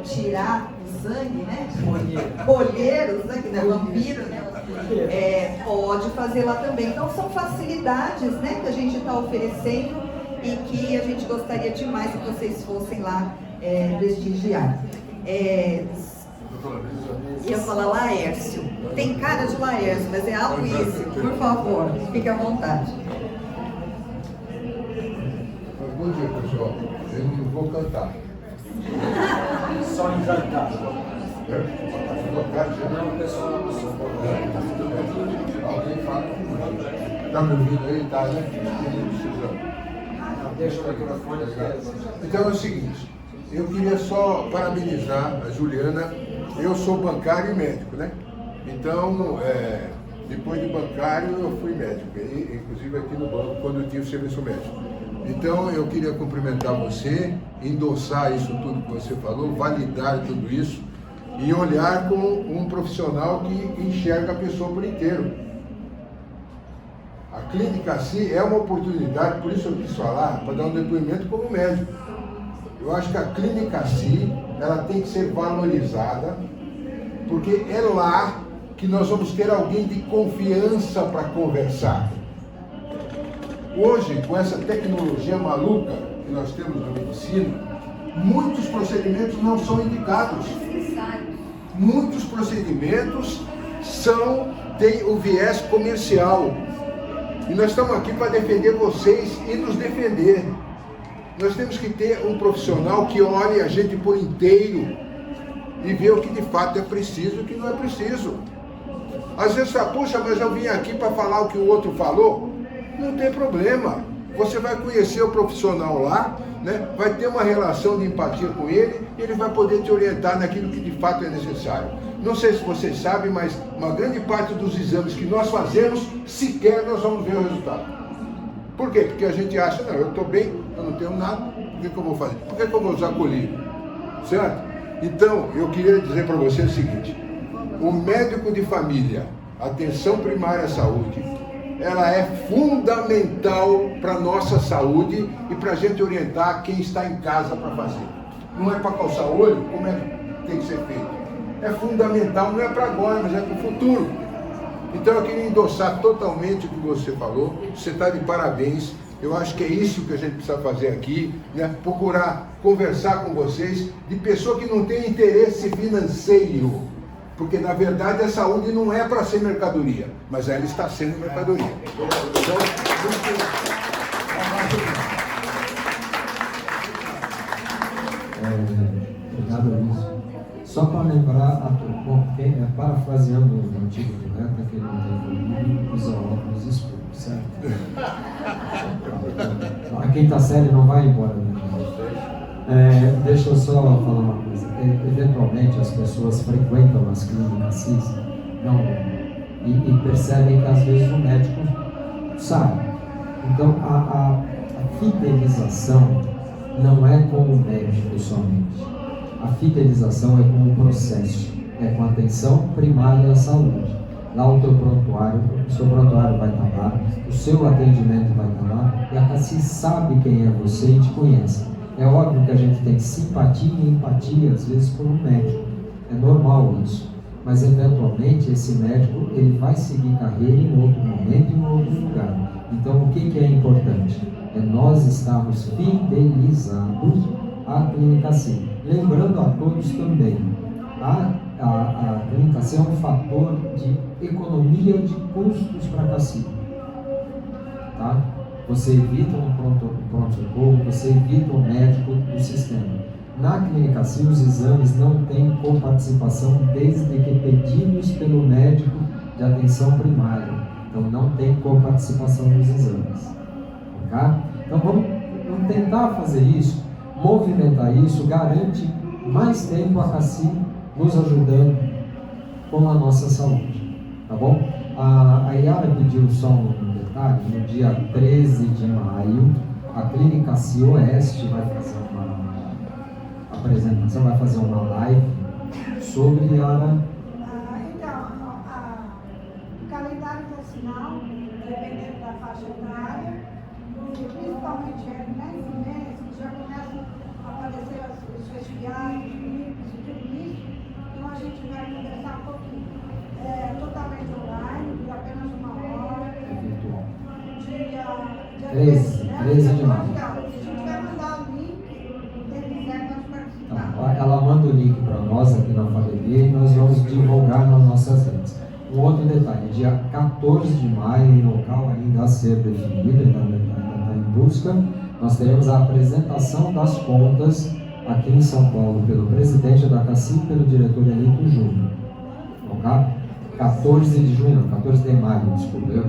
tirar o sangue, né? Colheiros, né? Que não é vampiro, né? Pode fazer lá também. Então são facilidades, né? Que a gente está oferecendo e que a gente gostaria demais que vocês fossem lá prestigiar. Ia falar Laércio. Tem cara de Laércio, mas é Aloysio. Por favor, fique à vontade. Bom dia, pessoal. Eu não vou cantar. Só em cantar. Alguém fala comigo. Está me ouvindo aí? Tá, né? Deixa o microfone. Então é o seguinte, eu queria só parabenizar a Juliana. Eu sou bancário e médico, né? Então, depois de bancário, eu fui médico, inclusive aqui no banco, quando eu tinha o serviço médico. Então, eu queria cumprimentar você, endossar isso tudo que você falou, validar tudo isso e olhar como um profissional que enxerga a pessoa por inteiro. A Clínica CI é uma oportunidade, por isso eu quis falar, para dar um depoimento como médico. Eu acho que a Clínica CI, ela tem que ser valorizada, porque é lá que nós vamos ter alguém de confiança para conversar. Hoje, com essa tecnologia maluca que nós temos na medicina, muitos procedimentos não são indicados. Muitos procedimentos têm o viés comercial. E nós estamos aqui para defender vocês e nos defender. Nós temos que ter um profissional que olhe a gente por inteiro e vê o que de fato é preciso e o que não é preciso. Às vezes você puxa, mas eu vim aqui para falar o que o outro falou. não tem problema. Você vai conhecer o profissional lá, né? Vai ter uma relação de empatia com ele e ele vai poder te orientar naquilo que de fato é necessário. Não sei se vocês sabem, mas uma grande parte dos exames que nós fazemos, sequer nós vamos ver o resultado. Por quê? Porque a gente acha, não, eu estou bem, eu não tenho nada, por que eu vou fazer? Por que eu vou usar colírio? Certo? Então, eu queria dizer para você o seguinte, o médico de família, atenção primária à saúde, ela é fundamental para a nossa saúde e para a gente orientar quem está em casa para fazer. Não é para calçar o olho, como é que tem que ser feito. É fundamental, não é para agora, mas é para o futuro. Então eu queria endossar totalmente o que você falou, você está de parabéns. Eu acho que é isso que a gente precisa fazer aqui, né? Procurar conversar com vocês de pessoa que não tem interesse financeiro. Porque, na verdade, a saúde não é para ser mercadoria, mas ela está sendo mercadoria. Então, obrigado, Luiz. Só para lembrar, parafraseando o antigo poeta, que não tem colírio, usa óculos escuros, certo? A quinta série não vai embora, né? Deixa eu só falar uma coisa. Eventualmente as pessoas frequentam as clínicas CIS e percebem que às vezes o médico sabe. Então a fidelização não é com o médico somente. A fidelização é com o processo, é com a atenção primária à saúde. Lá o teu prontuário, o seu prontuário vai estar lá, o seu atendimento vai estar lá, e a CACIS sabe quem é você e te conhece. É óbvio que a gente tem simpatia e empatia, às vezes, por um médico. É normal isso. Mas, eventualmente, esse médico ele vai seguir carreira em outro momento, em outro lugar. Então, o que é importante? É nós estarmos fidelizados à Clínica C. Lembrando a todos também, a Clínica C é um fator de economia de custos para a CACI. Tá? Você evita um pronto-socorro, você evita um médico do sistema. Na Clínica C, os exames não têm coparticipação desde que pedidos pelo médico de atenção primária. Então, não tem coparticipação nos exames. Ok? Então, vamos tentar fazer isso, movimentar isso, garante mais tempo a CACI nos ajudando com a nossa saúde. Tá bom? A Yara pediu só um detalhe. No dia 13 de maio, a Clínica C Oeste vai fazer uma apresentação, vai fazer uma live sobre Yara. Então, o calendário vacinal, dependendo da faixa etária, principalmente mês em mês, já começam a aparecer os resfriados, gripes e tudo isso. Então a gente vai conversar um pouquinho. Totalmente online, por apenas uma hora. Virtual. Dia 13 de maio. A gente vai mandar o link, quem quiser pode participar. Então, ela manda o link para nós aqui na Faleria e nós vamos divulgar nas nossas redes. Um outro detalhe, dia 14 de maio, em local ainda a ser definido, ainda está em busca, nós teremos a apresentação das contas aqui em São Paulo pelo presidente da CACI e pelo diretor Elito Júnior. Ok? 14 de junho, 14 de maio, desculpa,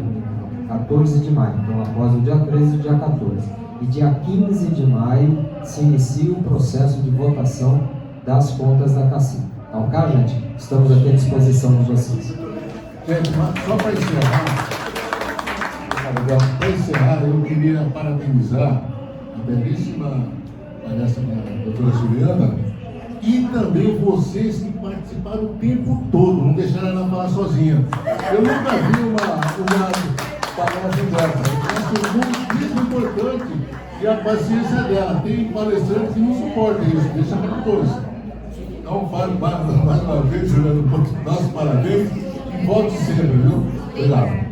14 de maio, então após o dia 13 e o dia 14. E dia 15 de maio se inicia o processo de votação das contas da CACI. Tá ok, gente? Estamos aqui à disposição de vocês. Gente, só para encerrar, eu queria parabenizar a belíssima palestra da doutora Juliana e também vocês que participaram o tempo todo, não deixaram ela falar sozinha. Eu nunca vi uma palestra dessa. Eu acho muito importante e a paciência dela. Tem palestrantes que não suportam isso, deixa para depois. Então, mais uma vez, Juliana, nosso parabéns e volte sempre, viu? Obrigado.